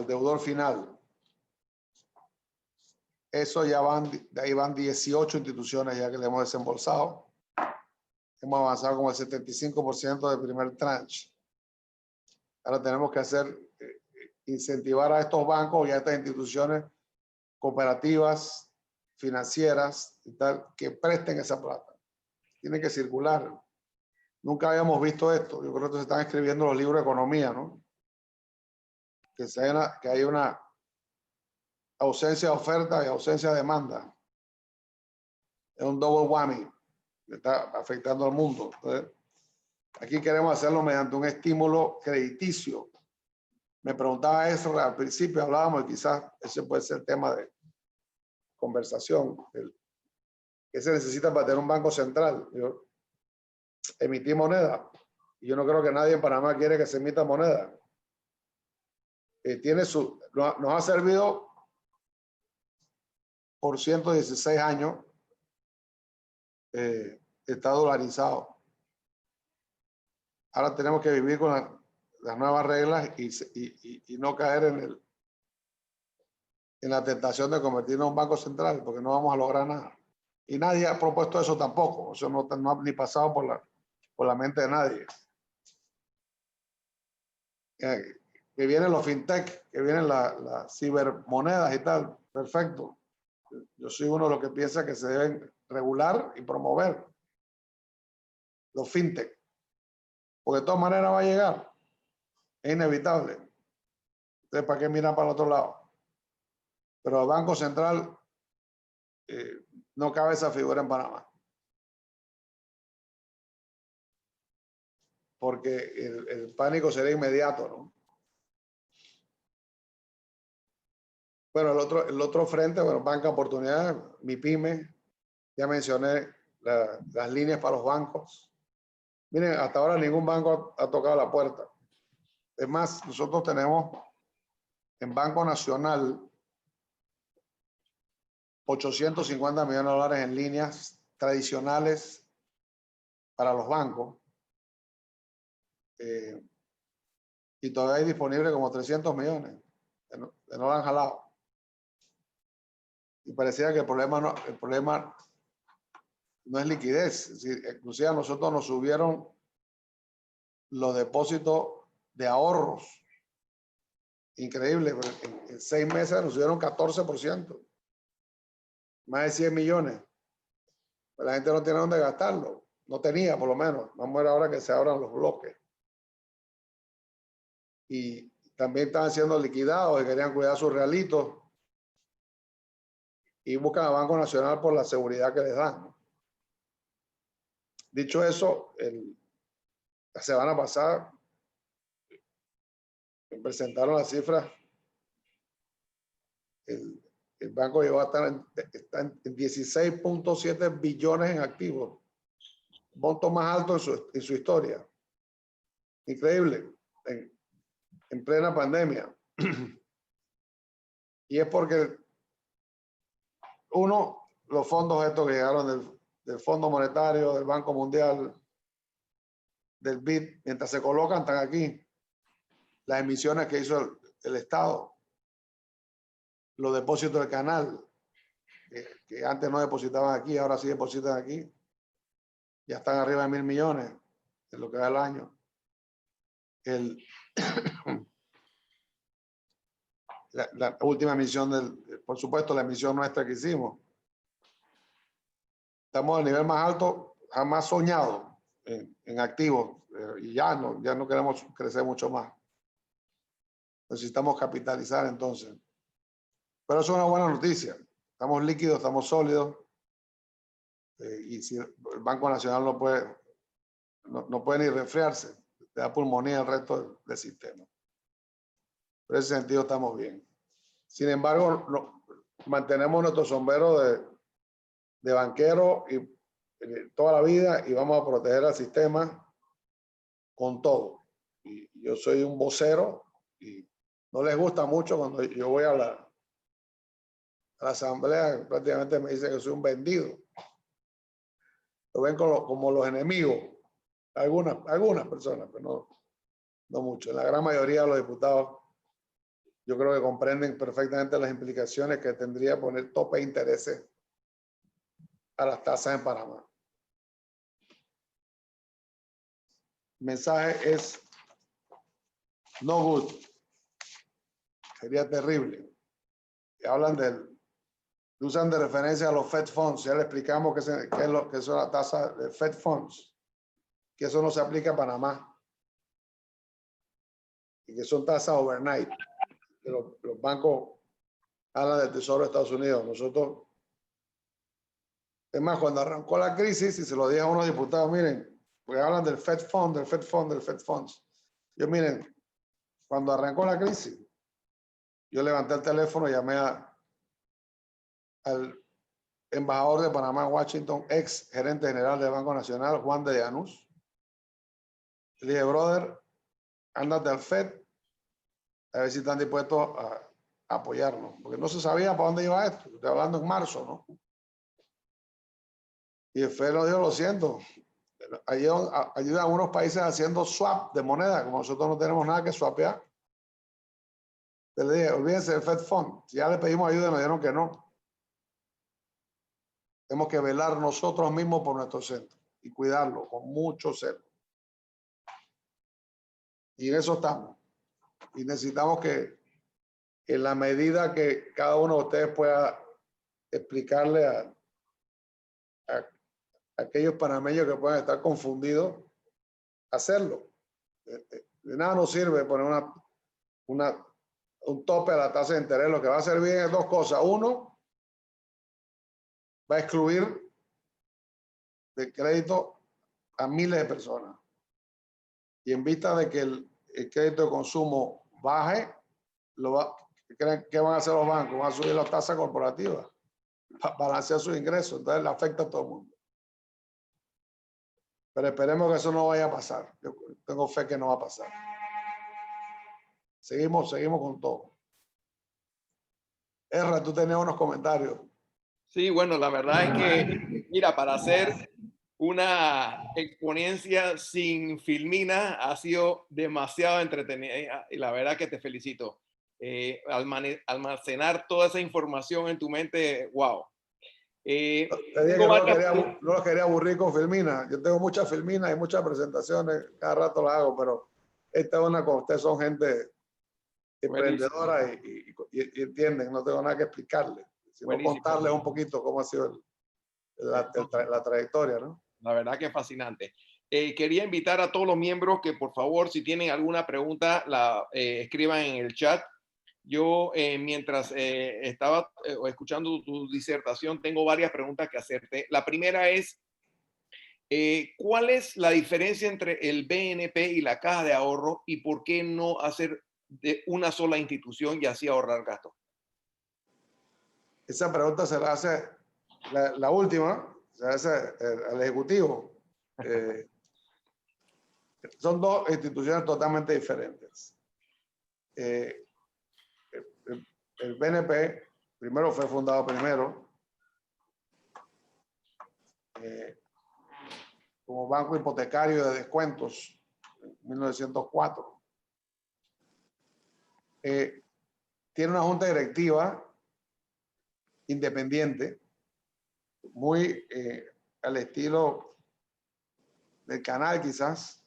deudor final. Eso ya de ahí van 18 instituciones ya que le hemos desembolsado. hemos avanzado como el 75% del primer tranche. Ahora tenemos que incentivar a estos bancos y a estas instituciones cooperativas, financieras y tal, que presten esa plata. Tiene que circular. Nunca habíamos visto esto. Yo creo que se están escribiendo los libros de economía, ¿no? Que hay una ausencia de oferta y ausencia de demanda. Es un double whammy que está afectando al mundo. Entonces, aquí queremos hacerlo mediante un estímulo crediticio. Me preguntaba eso al principio, hablábamos y quizás ese puede ser el tema de conversación. ¿Qué se necesita para tener un banco central? Emitir moneda. Y yo no creo que nadie en Panamá quiere que se emita moneda. Nos ha servido por 116 años. Está dolarizado. Ahora tenemos que vivir con las nuevas reglas y no caer en la tentación de convertirnos en un banco central, porque no vamos a lograr nada. Y nadie ha propuesto eso tampoco. Eso no ha ni pasado por la mente de nadie. Que vienen los fintech, que vienen las cibermonedas y tal. Perfecto. Yo soy uno de los que piensa que se deben regular y promover los fintech. Porque de todas maneras va a llegar. Es inevitable. Entonces, ¿para qué miran para el otro lado? Pero el Banco Central no cabe esa figura en Panamá. Porque el pánico sería inmediato, ¿no? Bueno, el otro frente, bueno, banca oportunidades, MIPYME, ya mencioné las líneas para los bancos. Miren, hasta ahora ningún banco ha tocado la puerta. Es más, nosotros tenemos en Banco Nacional 850 millones de dólares en líneas tradicionales para los bancos. Y todavía hay disponible como 300 millones que no lo han jalado. Y parecía que el problema no es liquidez. Es decir, inclusive a nosotros nos subieron los depósitos de ahorros. Increíble, en 6 meses nos subieron 14%. Más de 100 millones. Pero la gente no tiene dónde gastarlo. No tenía, por lo menos. Vamos a ver ahora que se abran los bloques. Y también estaban siendo liquidados y querían cuidar sus realitos. Y buscan al Banco Nacional por la seguridad que les dan. Dicho eso, la semana pasada presentaron las cifras. El banco llegó a estar en 16.7 billones en activos. Monto más alto en su historia. Increíble. En plena pandemia. Y es porque los fondos estos que llegaron del Fondo Monetario, del Banco Mundial, del BID, mientras se colocan, están aquí. Las emisiones que hizo el Estado, los depósitos del canal, que antes no depositaban aquí, ahora sí depositan aquí. Ya están arriba de 1.000 millones en lo que va el año. La última emisión por supuesto, la emisión nuestra que hicimos. Estamos al nivel más alto jamás soñado en activos y ya no queremos crecer mucho más. Necesitamos capitalizar entonces. Pero eso es una buena noticia. Estamos líquidos, estamos sólidos y si el Banco Nacional no puede ni resfriarse, le da pulmonía al resto del sistema. En ese sentido estamos bien. Sin embargo, mantenemos nuestro sombrero de banquero y toda la vida y vamos a proteger al sistema con todo. Y yo soy un vocero y no les gusta mucho cuando yo voy a la asamblea, prácticamente me dicen que soy un vendido. Lo ven como los enemigos. Algunas personas, pero no mucho. La gran mayoría de los diputados yo creo que comprenden perfectamente las implicaciones que tendría poner tope de intereses a las tasas en Panamá. mensaje es no good. Sería terrible. Y hablan usan de referencia a los Fed Funds. Ya le explicamos qué es la tasa de Fed Funds, que eso no se aplica a Panamá y que son tasas overnight. Que los bancos hablan del Tesoro de Estados Unidos. Nosotros, es más, cuando arrancó la crisis, y se lo dije a unos diputados, miren, porque hablan del Fed Fund, del Fed Fund, del Fed Funds. Yo, miren, cuando arrancó la crisis, yo levanté el teléfono y llamé al embajador de Panamá en Washington, ex gerente general del Banco Nacional, Juan de Llanús. Le dije, brother, ándate al Fed, a ver si están dispuestos a apoyarnos, porque no se sabía para dónde iba esto. Estoy hablando en marzo, ¿no? Y el Fed nos dijo, lo siento, ayudan a unos países haciendo swap de moneda, como nosotros no tenemos nada que swapear. Le dije, olvídense del Fed Fund. Si ya le pedimos ayuda, nos dijeron que no. Tenemos que velar nosotros mismos por nuestro centro y cuidarlo con mucho celo. Y en eso estamos. Y necesitamos que en la medida que cada uno de ustedes pueda explicarle a aquellos panameños que puedan estar confundidos, hacerlo. De nada nos sirve poner un tope a la tasa de interés. Lo que va a servir es dos cosas. Uno, va a excluir de crédito a miles de personas. Y en vista de que el crédito de consumo baje, ¿qué van a hacer los bancos? Van a subir las tasas corporativas para balancear sus ingresos. Entonces le afecta a todo el mundo. Pero esperemos que eso no vaya a pasar. Yo tengo fe que no va a pasar. Seguimos con todo. Erra, tú tenías unos comentarios. Sí, bueno, la verdad es que, mira, para hacer una exponencia sin filmina ha sido demasiado entretenida y la verdad que te felicito. Almacenar toda esa información en tu mente, wow. Te dije que no lo quería aburrir con filmina. Yo tengo muchas filminas y muchas presentaciones, cada rato las hago, pero esta es una con ustedes, son gente emprendedora y entienden, no tengo nada que explicarles, sino contarles un poquito cómo ha sido la trayectoria, ¿no? La verdad que es fascinante. Quería invitar a todos los miembros que por favor, si tienen alguna pregunta, la escriban en el chat. Yo, mientras estaba escuchando tu disertación, tengo varias preguntas que hacerte. La primera es, ¿cuál es la diferencia entre el BNP y la Caja de Ahorro y por qué no hacer de una sola institución y así ahorrar gastos? Esa pregunta se la hace la última, se la hace al Ejecutivo. Son dos instituciones totalmente diferentes. El BNP primero fue fundado como banco hipotecario de descuentos en 1904. Tiene una junta directiva independiente, muy al estilo del Canal quizás,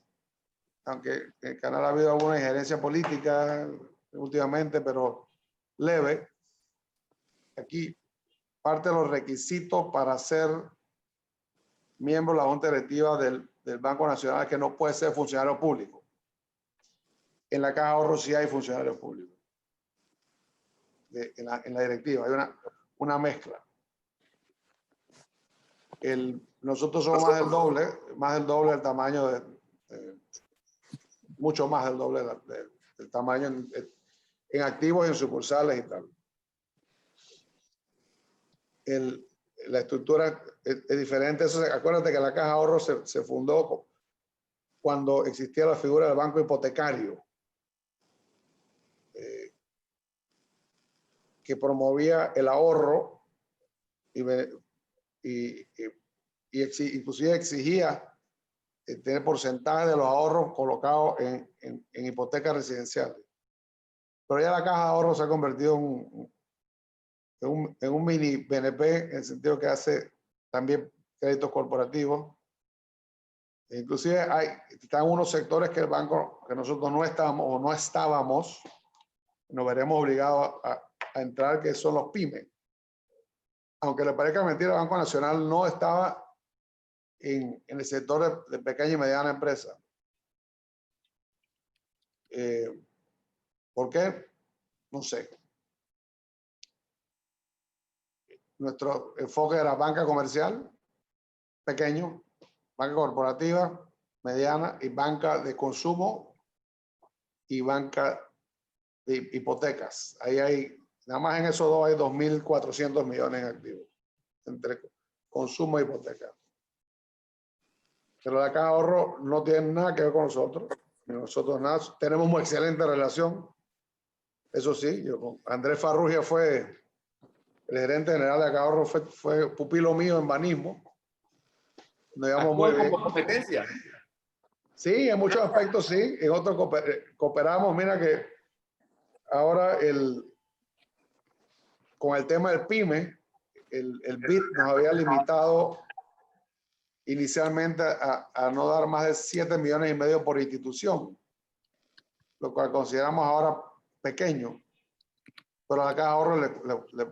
aunque el Canal ha habido alguna injerencia política últimamente, pero leve. Aquí parte de los requisitos para ser miembro de la junta directiva del Banco Nacional es que no puede ser funcionario público. En la Caja de Ahorro sí hay funcionarios públicos. En la directiva hay una mezcla. Nosotros somos más del doble del tamaño mucho más del doble del tamaño en activos y en sucursales y tal. La estructura es diferente. Acuérdate que la Caja de Ahorro se fundó cuando existía la figura del banco hipotecario, que promovía el ahorro inclusive exigía tener porcentaje de los ahorros colocados en hipotecas residenciales. Pero ya la Caja de Ahorro se ha convertido en un mini BNP, en el sentido que hace también créditos corporativos, Inclusive están unos sectores que el banco, que nosotros no estamos o no estábamos, nos veremos obligados a entrar, que son los pymes. Aunque le parezca mentira, el Banco Nacional no estaba en el sector de pequeña y mediana empresa. ¿Por qué? No sé. Nuestro enfoque era banca comercial, pequeño, banca corporativa, mediana y banca de consumo y banca de hipotecas. Ahí hay, nada más en esos dos hay 2.400 millones en activos, entre consumo e hipoteca. Pero la Caja de Ahorro no tiene nada que ver con nosotros. Nosotros nada, tenemos una excelente relación. Eso sí, yo con Andrés Farrugia fue el gerente general de la Caja de Ahorro, fue pupilo mío en banismo. Nos llevamos muy bien. Como competencia. Sí, en muchos aspectos sí, en otros cooperamos. Mira que ahora con el tema del PYME, el BID nos había limitado inicialmente a no dar más de 7,5 millones por institución, lo cual consideramos ahora pequeño, pero a la Caja de Ahorro le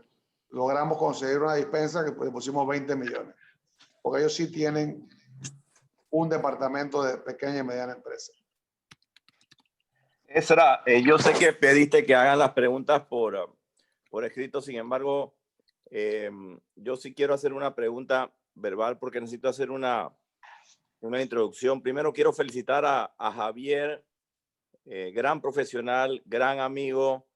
logramos conseguir una dispensa que le pusimos 20 millones, porque ellos sí tienen un departamento de pequeña y mediana empresa. Ezra, yo sé que pediste que hagan las preguntas por escrito, sin embargo, yo sí quiero hacer una pregunta verbal porque necesito hacer una introducción. Primero quiero felicitar a Javier, gran profesional, gran amigo,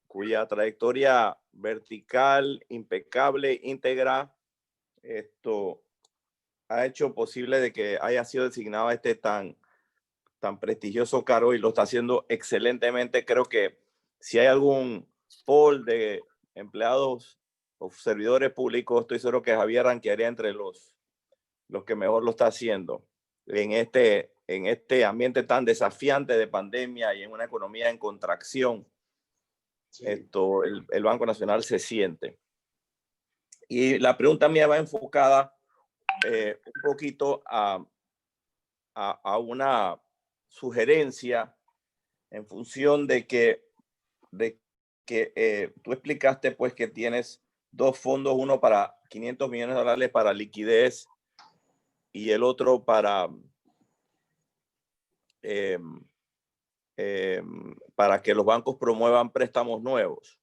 cuya trayectoria vertical, impecable, íntegra, ha hecho posible de que haya sido designado a este tan prestigioso cargo y lo está haciendo excelentemente. Creo que si hay algún poll de empleados o servidores públicos, estoy seguro que Javier ranquearía entre los que mejor lo está haciendo en este ambiente tan desafiante de pandemia y en una economía en contracción. Sí. El Banco Nacional se siente. Y la pregunta mía va enfocada un poquito a una sugerencia en función de que tú explicaste pues que tienes dos fondos, uno para $500 millones para liquidez y el otro para que los bancos promuevan préstamos nuevos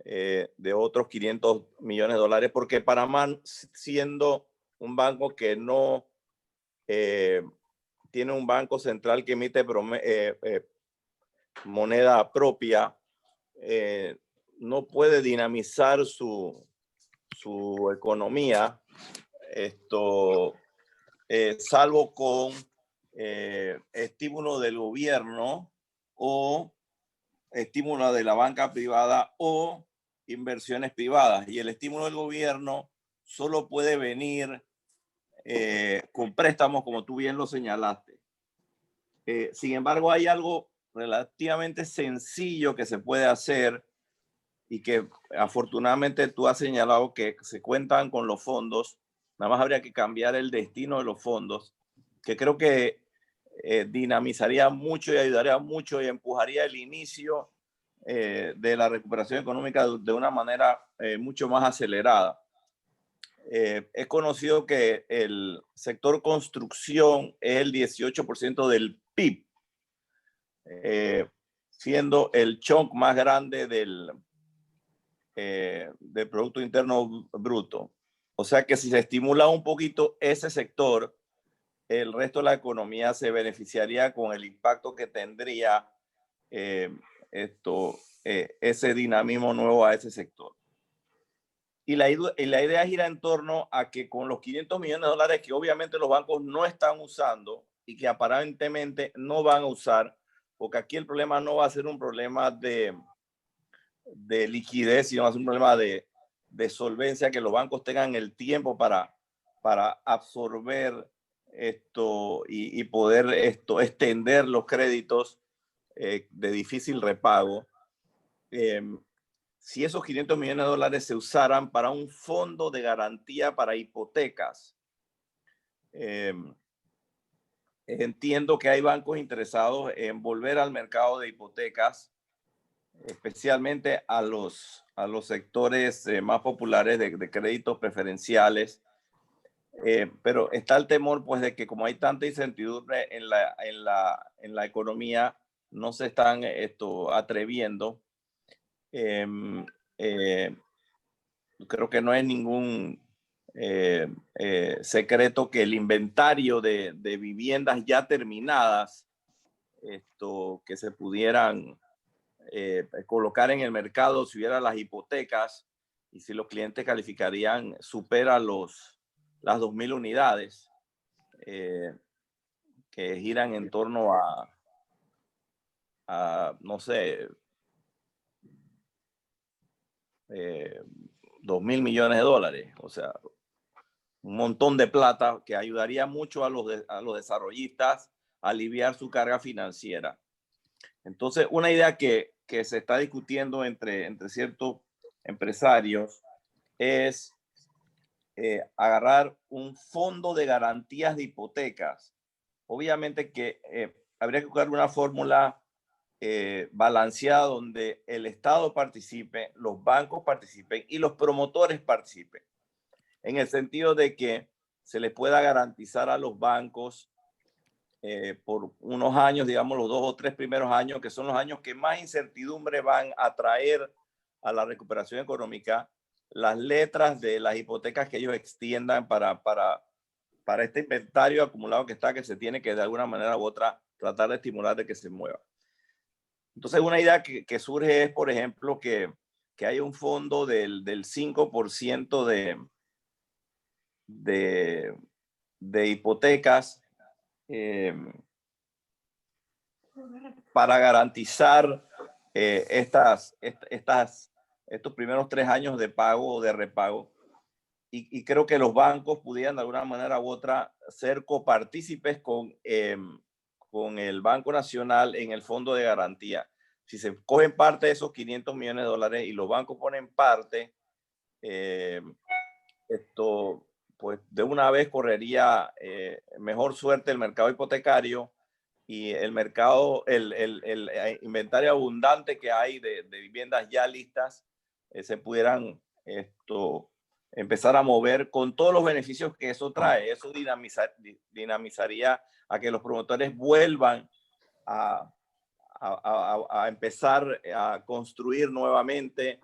de otros $500 millones, porque Panamá, siendo un banco que no tiene un banco central que emite moneda propia, no puede dinamizar su economía, salvo con estímulo del gobierno o estímulo de la banca privada o inversiones privadas. Y el estímulo del gobierno solo puede venir con préstamos, como tú bien lo señalaste. Sin embargo, hay algo relativamente sencillo que se puede hacer y que afortunadamente tú has señalado que se cuentan con los fondos. Nada más habría que cambiar el destino de los fondos, que creo que dinamizaría mucho y ayudaría mucho y empujaría el inicio de la recuperación económica de una manera mucho más acelerada. He conocido que el sector construcción es el 18% del PIB, siendo el chunk más grande del Producto Interno Bruto. O sea que si se estimula un poquito ese sector, el resto de la economía se beneficiaría con el impacto que tendría ese dinamismo nuevo a ese sector. Y la idea gira en torno a que con los $500 millones que obviamente los bancos no están usando y que aparentemente no van a usar, porque aquí el problema no va a ser un problema de liquidez, sino va a ser un problema de solvencia, que los bancos tengan el tiempo para absorber y poder extender los créditos de difícil repago. Si esos $500 millones se usaran para un fondo de garantía para hipotecas, entiendo que hay bancos interesados en volver al mercado de hipotecas, especialmente a los sectores más populares de créditos preferenciales. Pero está el temor, pues, de que como hay tanta incertidumbre en la economía, no se están atreviendo. Creo que no es ningún secreto que el inventario de viviendas ya terminadas, que se pudieran colocar en el mercado si hubiera las hipotecas y si los clientes calificarían, supera las 2.000 unidades que giran en torno a no sé, 2.000 millones de dólares. O sea, un montón de plata que ayudaría mucho a los desarrollistas a aliviar su carga financiera. Entonces, una idea que se está discutiendo entre ciertos empresarios es agarrar un fondo de garantías de hipotecas. Obviamente que habría que buscar una fórmula balanceada donde el Estado participe, los bancos participen y los promotores participen, en el sentido de que se les pueda garantizar a los bancos por unos años, digamos los 2 o 3 primeros años, que son los años que más incertidumbre van a traer a la recuperación económica, las letras de las hipotecas que ellos extiendan para este inventario acumulado que se tiene que de alguna manera u otra tratar de estimular de que se mueva. Entonces, una idea que surge es, por ejemplo, que hay un fondo del 5% de hipotecas para garantizar estos primeros 3 años de pago o de repago. Y creo que los bancos pudieran de alguna manera u otra ser copartícipes con el Banco Nacional en el fondo de garantía. Si se cogen parte de esos 500 millones de dólares y los bancos ponen parte, pues de una vez correría mejor suerte el mercado hipotecario y el mercado, el inventario abundante que hay de viviendas ya listas, se pudieran empezar a mover con todos los beneficios que eso trae. Eso dinamizaría a que los promotores vuelvan a empezar a construir nuevamente,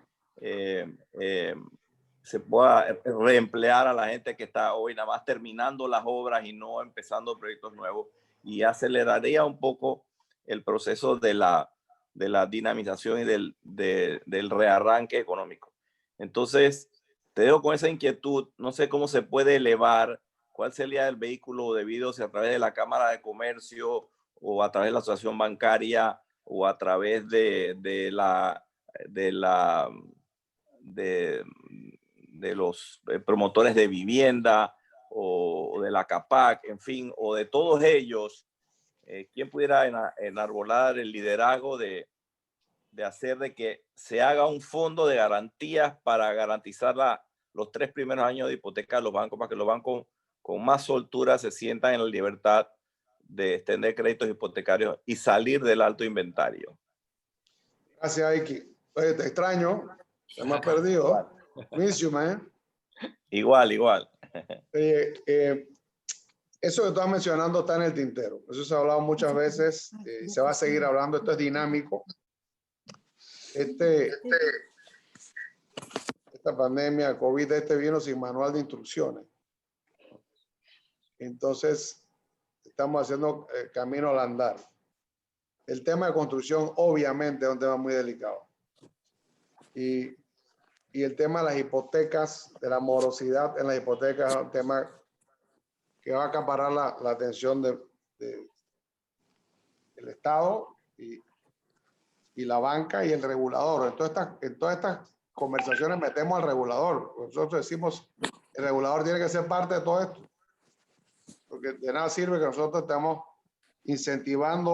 se pueda reemplear a la gente que está hoy nada más terminando las obras y no empezando proyectos nuevos, y aceleraría un poco el proceso de la dinamización y del rearranque económico. Entonces, te dejo con esa inquietud. No sé cómo se puede elevar, cuál sería el vehículo debido, si a través de la Cámara de Comercio o a través de la asociación bancaria o a través de los promotores de vivienda o de la CAPAC, en fin, o de todos ellos, ¿quién pudiera enarbolar el liderazgo de hacer de que se haga un fondo de garantías para garantizar los 3 primeros años de hipoteca de los bancos, para que los bancos con más soltura se sientan en la libertad de extender créditos hipotecarios y salir del alto inventario? Gracias, Iki. Oye, te extraño. Te me has perdido. Miss you, man. Igual. Eso que estás mencionando está en el tintero. Eso se ha hablado muchas veces. Se va a seguir hablando. Esto es dinámico. Esta pandemia COVID vino sin manual de instrucciones. Entonces, estamos haciendo camino al andar. El tema de construcción, obviamente, es un tema muy delicado. Y el tema de las hipotecas, de la morosidad en las hipotecas, es un tema que va a acaparar la atención del Estado y la banca y el regulador. En todas estas conversaciones metemos al regulador. Nosotros decimos, el regulador tiene que ser parte de todo esto. Porque de nada sirve que nosotros estemos incentivando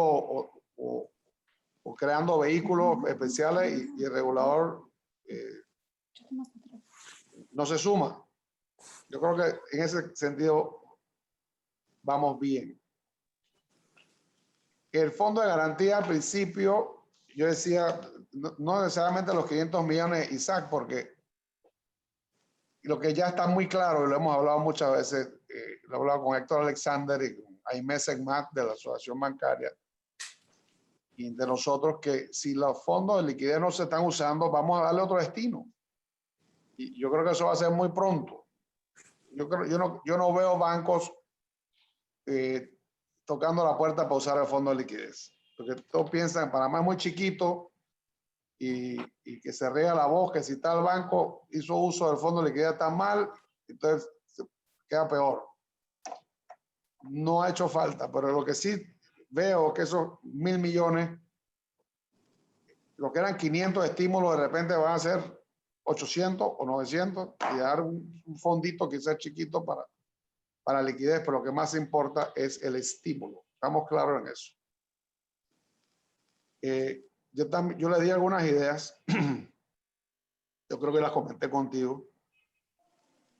o creando vehículos especiales y el regulador no se suma. Yo creo que en ese sentido vamos bien. El fondo de garantía al principio, yo decía, no necesariamente los 500 millones, Isaac, porque lo que ya está muy claro, y lo hemos hablado muchas veces, lo he hablado con Héctor Alexander y con Aimé Segmat de la Asociación Bancaria, y de nosotros, que si los fondos de liquidez no se están usando, vamos a darle otro destino. Y yo creo que eso va a ser muy pronto. Yo no veo bancos tocando la puerta para usar el fondo de liquidez. Porque todos piensan que Panamá es muy chiquito y que se riega la voz que si tal banco hizo uso del fondo de liquidez tan mal, entonces queda peor. No ha hecho falta, pero lo que sí veo que esos 1.000 millones, lo que eran 500 estímulos, de repente van a ser 800 o 900 y dar un fondito quizás chiquito para liquidez, pero lo que más importa es el estímulo. Estamos claros en eso. Yo le di algunas ideas, yo creo que las comenté contigo.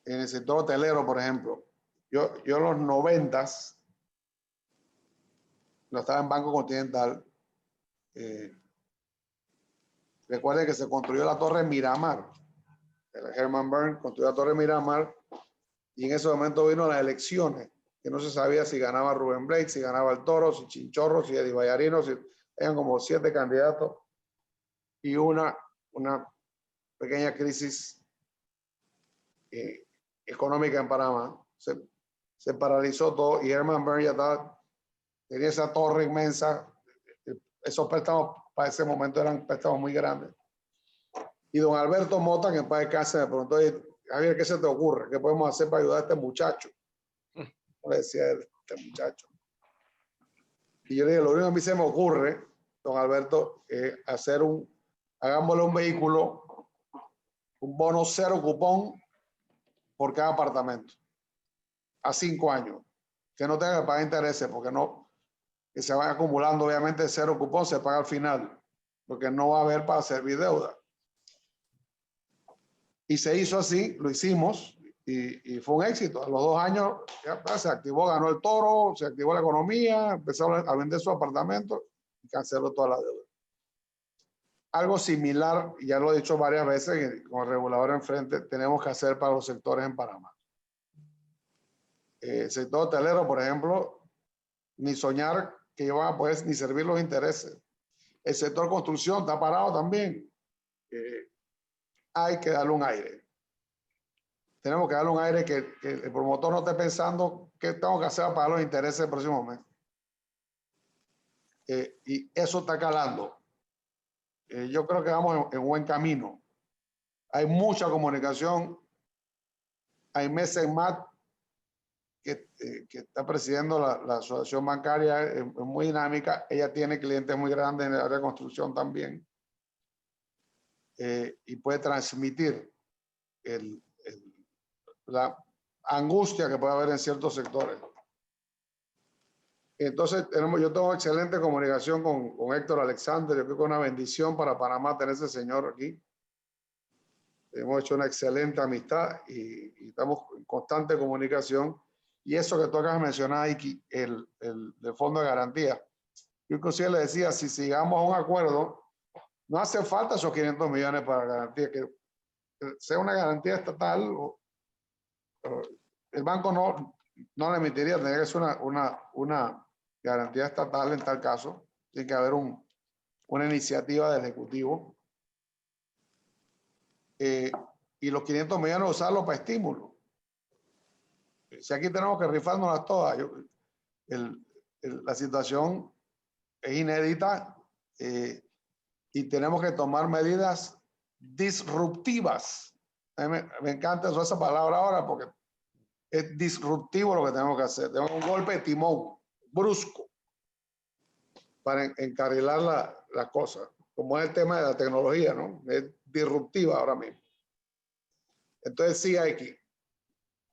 En el sector hotelero, por ejemplo, yo en los 90s, no estaba en Banco Continental, recuerden que se construyó la Torre Miramar. El Herman Byrne construyó la Torre Miramar y en ese momento vino las elecciones, que no se sabía si ganaba Rubén Blades, si ganaba el Toro, si Chinchorro, si Eddie Vallarino, si eran como 7 candidatos y una pequeña crisis económica en Panamá. Se paralizó todo y Herman Byrne ya tenía esa torre inmensa. Esos préstamos para ese momento eran préstamos muy grandes. Y don Alberto Mota, que en paz descanse, me preguntó: Javier, ¿qué se te ocurre? ¿Qué podemos hacer para ayudar a este muchacho? Le decía él, este muchacho. Y yo le dije, lo único que a mí se me ocurre, don Alberto, es hagámosle un vehículo, un bono 0 cupón por cada apartamento, a 5 años, que no tenga que pagar intereses, porque no, que se van acumulando, obviamente 0 cupón se paga al final, porque no va a haber para servir deuda. Y se hizo así, lo hicimos, y fue un éxito. A los 2 años ya se activó, ganó el Toro, se activó la economía, empezó a vender su apartamento y canceló toda la deuda. Algo similar, ya lo he dicho varias veces, con el regulador enfrente, tenemos que hacer para los sectores en Panamá. El sector hotelero, por ejemplo, ni soñar que van a poder ni servir los intereses. El sector construcción está parado también. Hay que darle un aire. Tenemos que darle un aire que el promotor no esté pensando qué tengo que hacer para pagar los intereses el próximo mes. Y eso está calando. Yo creo que vamos en buen camino. Hay mucha comunicación. Hay meses más que está presidiendo la asociación bancaria, es muy dinámica. Ella tiene clientes muy grandes en el área de construcción también. Y puede transmitir la angustia que puede haber en ciertos sectores. Entonces, yo tengo excelente comunicación con Héctor Alexander. Yo creo que es una bendición para Panamá tener ese señor aquí. Hemos hecho una excelente amistad y estamos en constante comunicación. Y eso que tú acabas de mencionar, Iki, el fondo de garantía. Yo inclusive le decía, si sigamos a un acuerdo, no hace falta esos 500 millones para garantía, que sea una garantía estatal. El banco no le emitiría, tendría que ser una garantía estatal en tal caso. Tiene que haber una iniciativa del Ejecutivo. Y los 500 millones usarlos para estímulo. Si aquí tenemos que rifárnoslas todas, la situación es inédita y tenemos que tomar medidas disruptivas. A mí me encanta esa palabra ahora porque es disruptivo lo que tenemos que hacer. Tenemos un golpe de timón brusco para encarrilar las cosas, como es el tema de la tecnología, ¿no? Es disruptiva ahora mismo. Entonces sí hay que,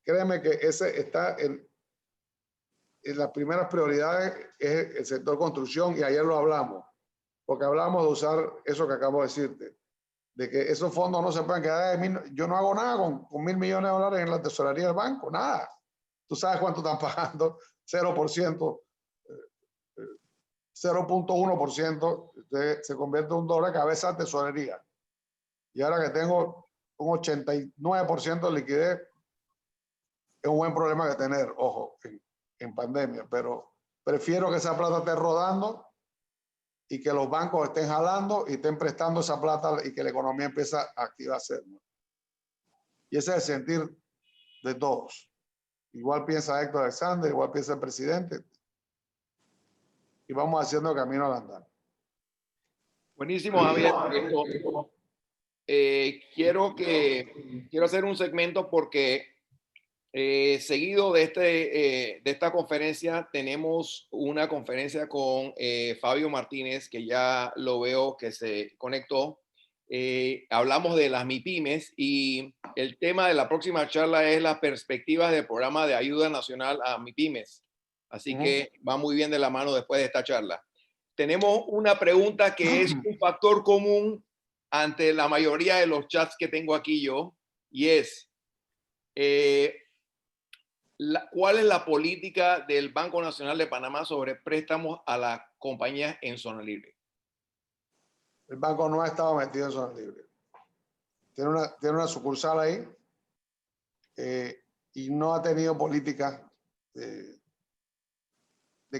créeme que ese está en las primeras prioridades, es el sector construcción, y ayer lo hablamos, porque hablamos de usar eso que acabo de decirte, de que esos fondos no se pueden quedar yo no hago nada con $1.000 millones en la tesorería del banco, nada. Tú sabes cuánto están pagando 0%, 0.1%, se convierte en un dólar que a veces es tesorería. Y ahora que tengo un 89% de liquidez, es un buen problema que tener, ojo, en pandemia, pero prefiero que esa plata esté rodando y que los bancos estén jalando y estén prestando esa plata y que la economía empiece a activarse. Y ese es el sentir de todos. Igual piensa Héctor Alexander, igual piensa el presidente. Y vamos haciendo camino al andar. Buenísimo, Javier. Quiero hacer un segmento porque seguido de esta conferencia tenemos una conferencia con Fabio Martínez, que ya lo veo que se conectó. Hablamos de las MIPYMES y el tema de la próxima charla es las perspectivas del programa de ayuda nacional a MIPYMES. Así que va muy bien de la mano después de esta charla. Tenemos una pregunta que es un factor común ante la mayoría de los chats que tengo aquí yo, y es ¿cuál es la política del Banco Nacional de Panamá sobre préstamos a las compañías en zona libre? El banco no ha estado metido en zona libre. Tiene una sucursal ahí y no ha tenido política de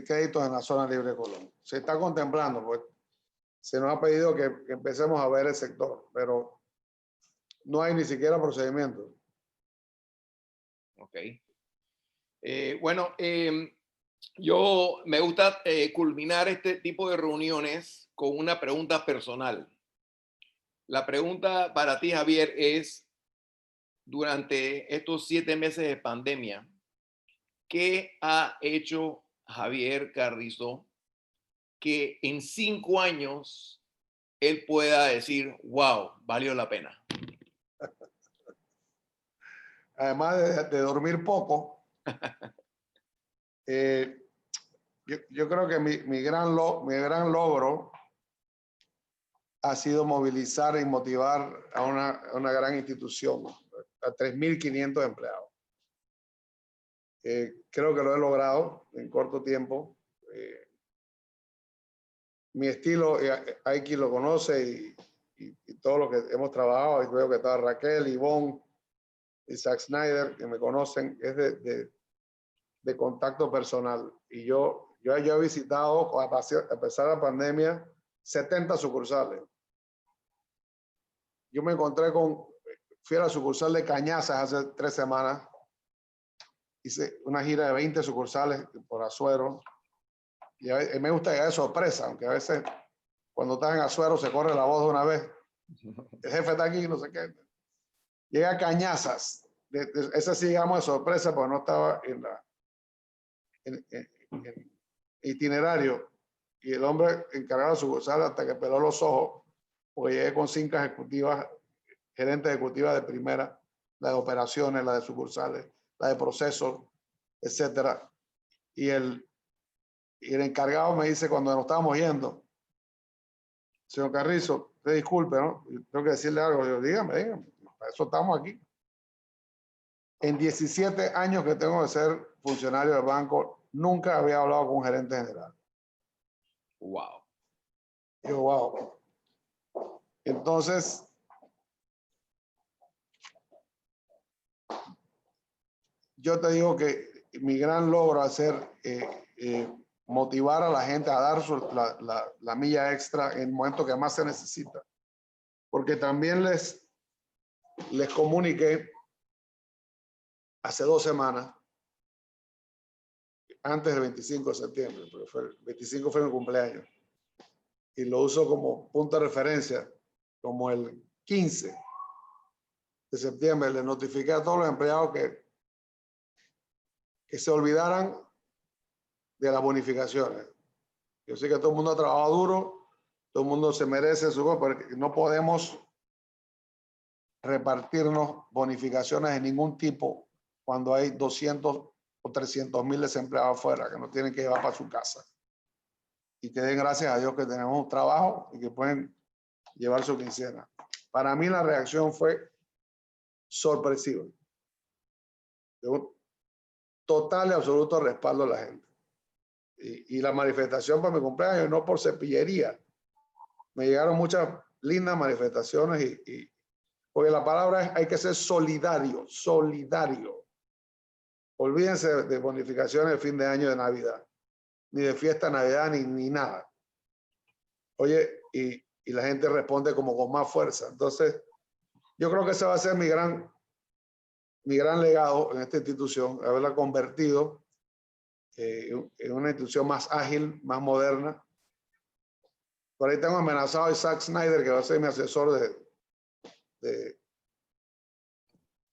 créditos en la zona libre de Colón. Se está contemplando, pues se nos ha pedido que empecemos a ver el sector, pero no hay ni siquiera procedimiento. Ok. Bueno, yo me gusta culminar este tipo de reuniones con una pregunta personal. La pregunta para ti, Javier, es, durante estos 7 meses de pandemia, ¿qué ha hecho Javier Carrizo que en 5 años él pueda decir, wow, valió la pena? Además de dormir poco, yo creo que mi gran logro ha sido movilizar y motivar a una gran institución, a 3.500 empleados. Creo que lo he logrado en corto tiempo. Mi estilo, hay quien lo conoce y todo lo que hemos trabajado, y creo que está Raquel, Ivonne, Isaac Snyder, que me conocen, es de contacto personal. Y yo he visitado, a pesar de la pandemia, 70 sucursales. Yo me encontré fui a la sucursal de Cañazas hace 3 semanas. Hice una gira de 20 sucursales por Azuero. Y me gusta llegar de sorpresa, aunque a veces cuando estás en Azuero se corre la voz de una vez. El jefe está aquí, no sé qué. Llega a Cañazas. Ese sí llegamos de sorpresa porque no estaba en itinerario. Y el hombre encargado de sucursal hasta que peló los ojos, porque llegué con 5 ejecutivas, gerentes ejecutivas de primera, la de operaciones, la de sucursales, la de procesos, etcétera. Y el encargado me dice cuando nos estábamos yendo, señor Carrizo, te disculpe, ¿no? Tengo que decirle algo. Yo, dígame, para eso estamos aquí. En 17 años que tengo de ser funcionario del banco, nunca había hablado con un gerente general. Wow. Yo, wow. Entonces, yo te digo que mi gran logro es motivar a la gente a dar la milla extra en el momento que más se necesita. Porque también les comuniqué hace 2 semanas, antes del 25 de septiembre, porque el 25 fue mi cumpleaños, y lo uso como punto de referencia, como el 15 de septiembre, le notifiqué a todos los empleados que se olvidaran de las bonificaciones. Yo sé que todo el mundo ha trabajado duro, todo el mundo se merece su cosa, pero no podemos repartirnos bonificaciones de ningún tipo cuando hay 200 o 300.000 desempleados afuera que no tienen que llevar para su casa. Y que den gracias a Dios que tenemos un trabajo y que pueden llevar su quincena. Para mí la reacción fue sorpresiva. total y absoluto respaldo a la gente. Y la manifestación para mi cumpleaños, no por cepillería. Me llegaron muchas lindas manifestaciones porque la palabra es hay que ser solidario, solidario. Olvídense de bonificaciones de fin de año, de Navidad, ni de fiesta de Navidad, ni nada. Oye, y la gente responde como con más fuerza. Entonces, yo creo que ese va a ser mi gran legado en esta institución, haberla convertido en una institución más ágil, más moderna. Por ahí tengo amenazado a Zack Snyder, que va a ser mi asesor de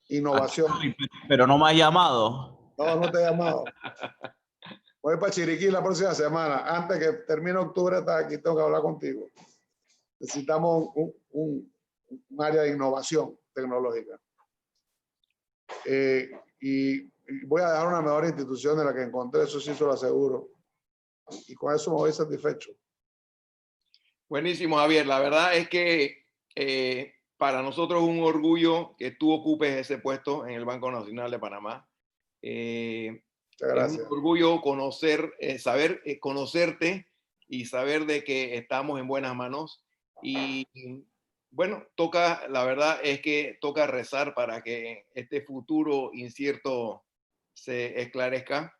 innovación. Pero no me ha llamado. No te he llamado. Voy para Chiriquí la próxima semana. Antes que termine octubre, aquí tengo que hablar contigo. Necesitamos un área de innovación tecnológica. Y voy a dejar una mejor institución de la que encontré, eso sí se lo aseguro. Y con eso me voy satisfecho. Buenísimo, Javier. La verdad es que para nosotros es un orgullo que tú ocupes ese puesto en el Banco Nacional de Panamá. Muchas gracias. Es un orgullo conocerte y saber de que estamos en buenas manos. Y bueno, la verdad es que toca rezar para que este futuro incierto se esclarezca.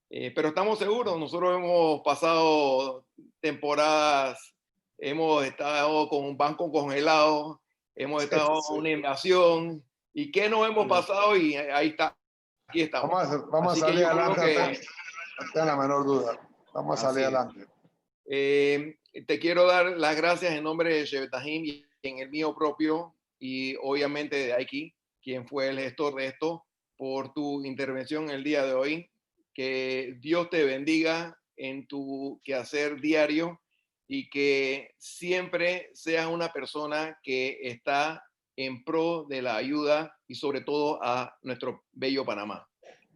Pero estamos seguros, nosotros hemos pasado temporadas, hemos estado con un banco congelado, hemos estado con una invasión, y qué no hemos pasado, y ahí está, aquí estamos. Vamos a salir adelante, no tenga la menor duda. Vamos a salir adelante. Te quiero dar las gracias en nombre de Shebetahim y en el mío propio, y obviamente de Aiki, quien fue el gestor de esto, por tu intervención el día de hoy. Que Dios te bendiga en tu quehacer diario y que siempre seas una persona que está en pro de la ayuda y sobre todo a nuestro bello Panamá.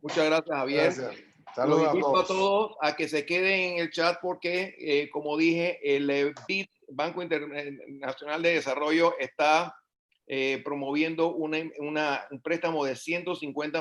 Muchas gracias, Javier. Gracias. Saludos Los invito a todos a que se queden en el chat porque, como dije, el BID, Banco Internacional de Desarrollo, está promoviendo un préstamo de 150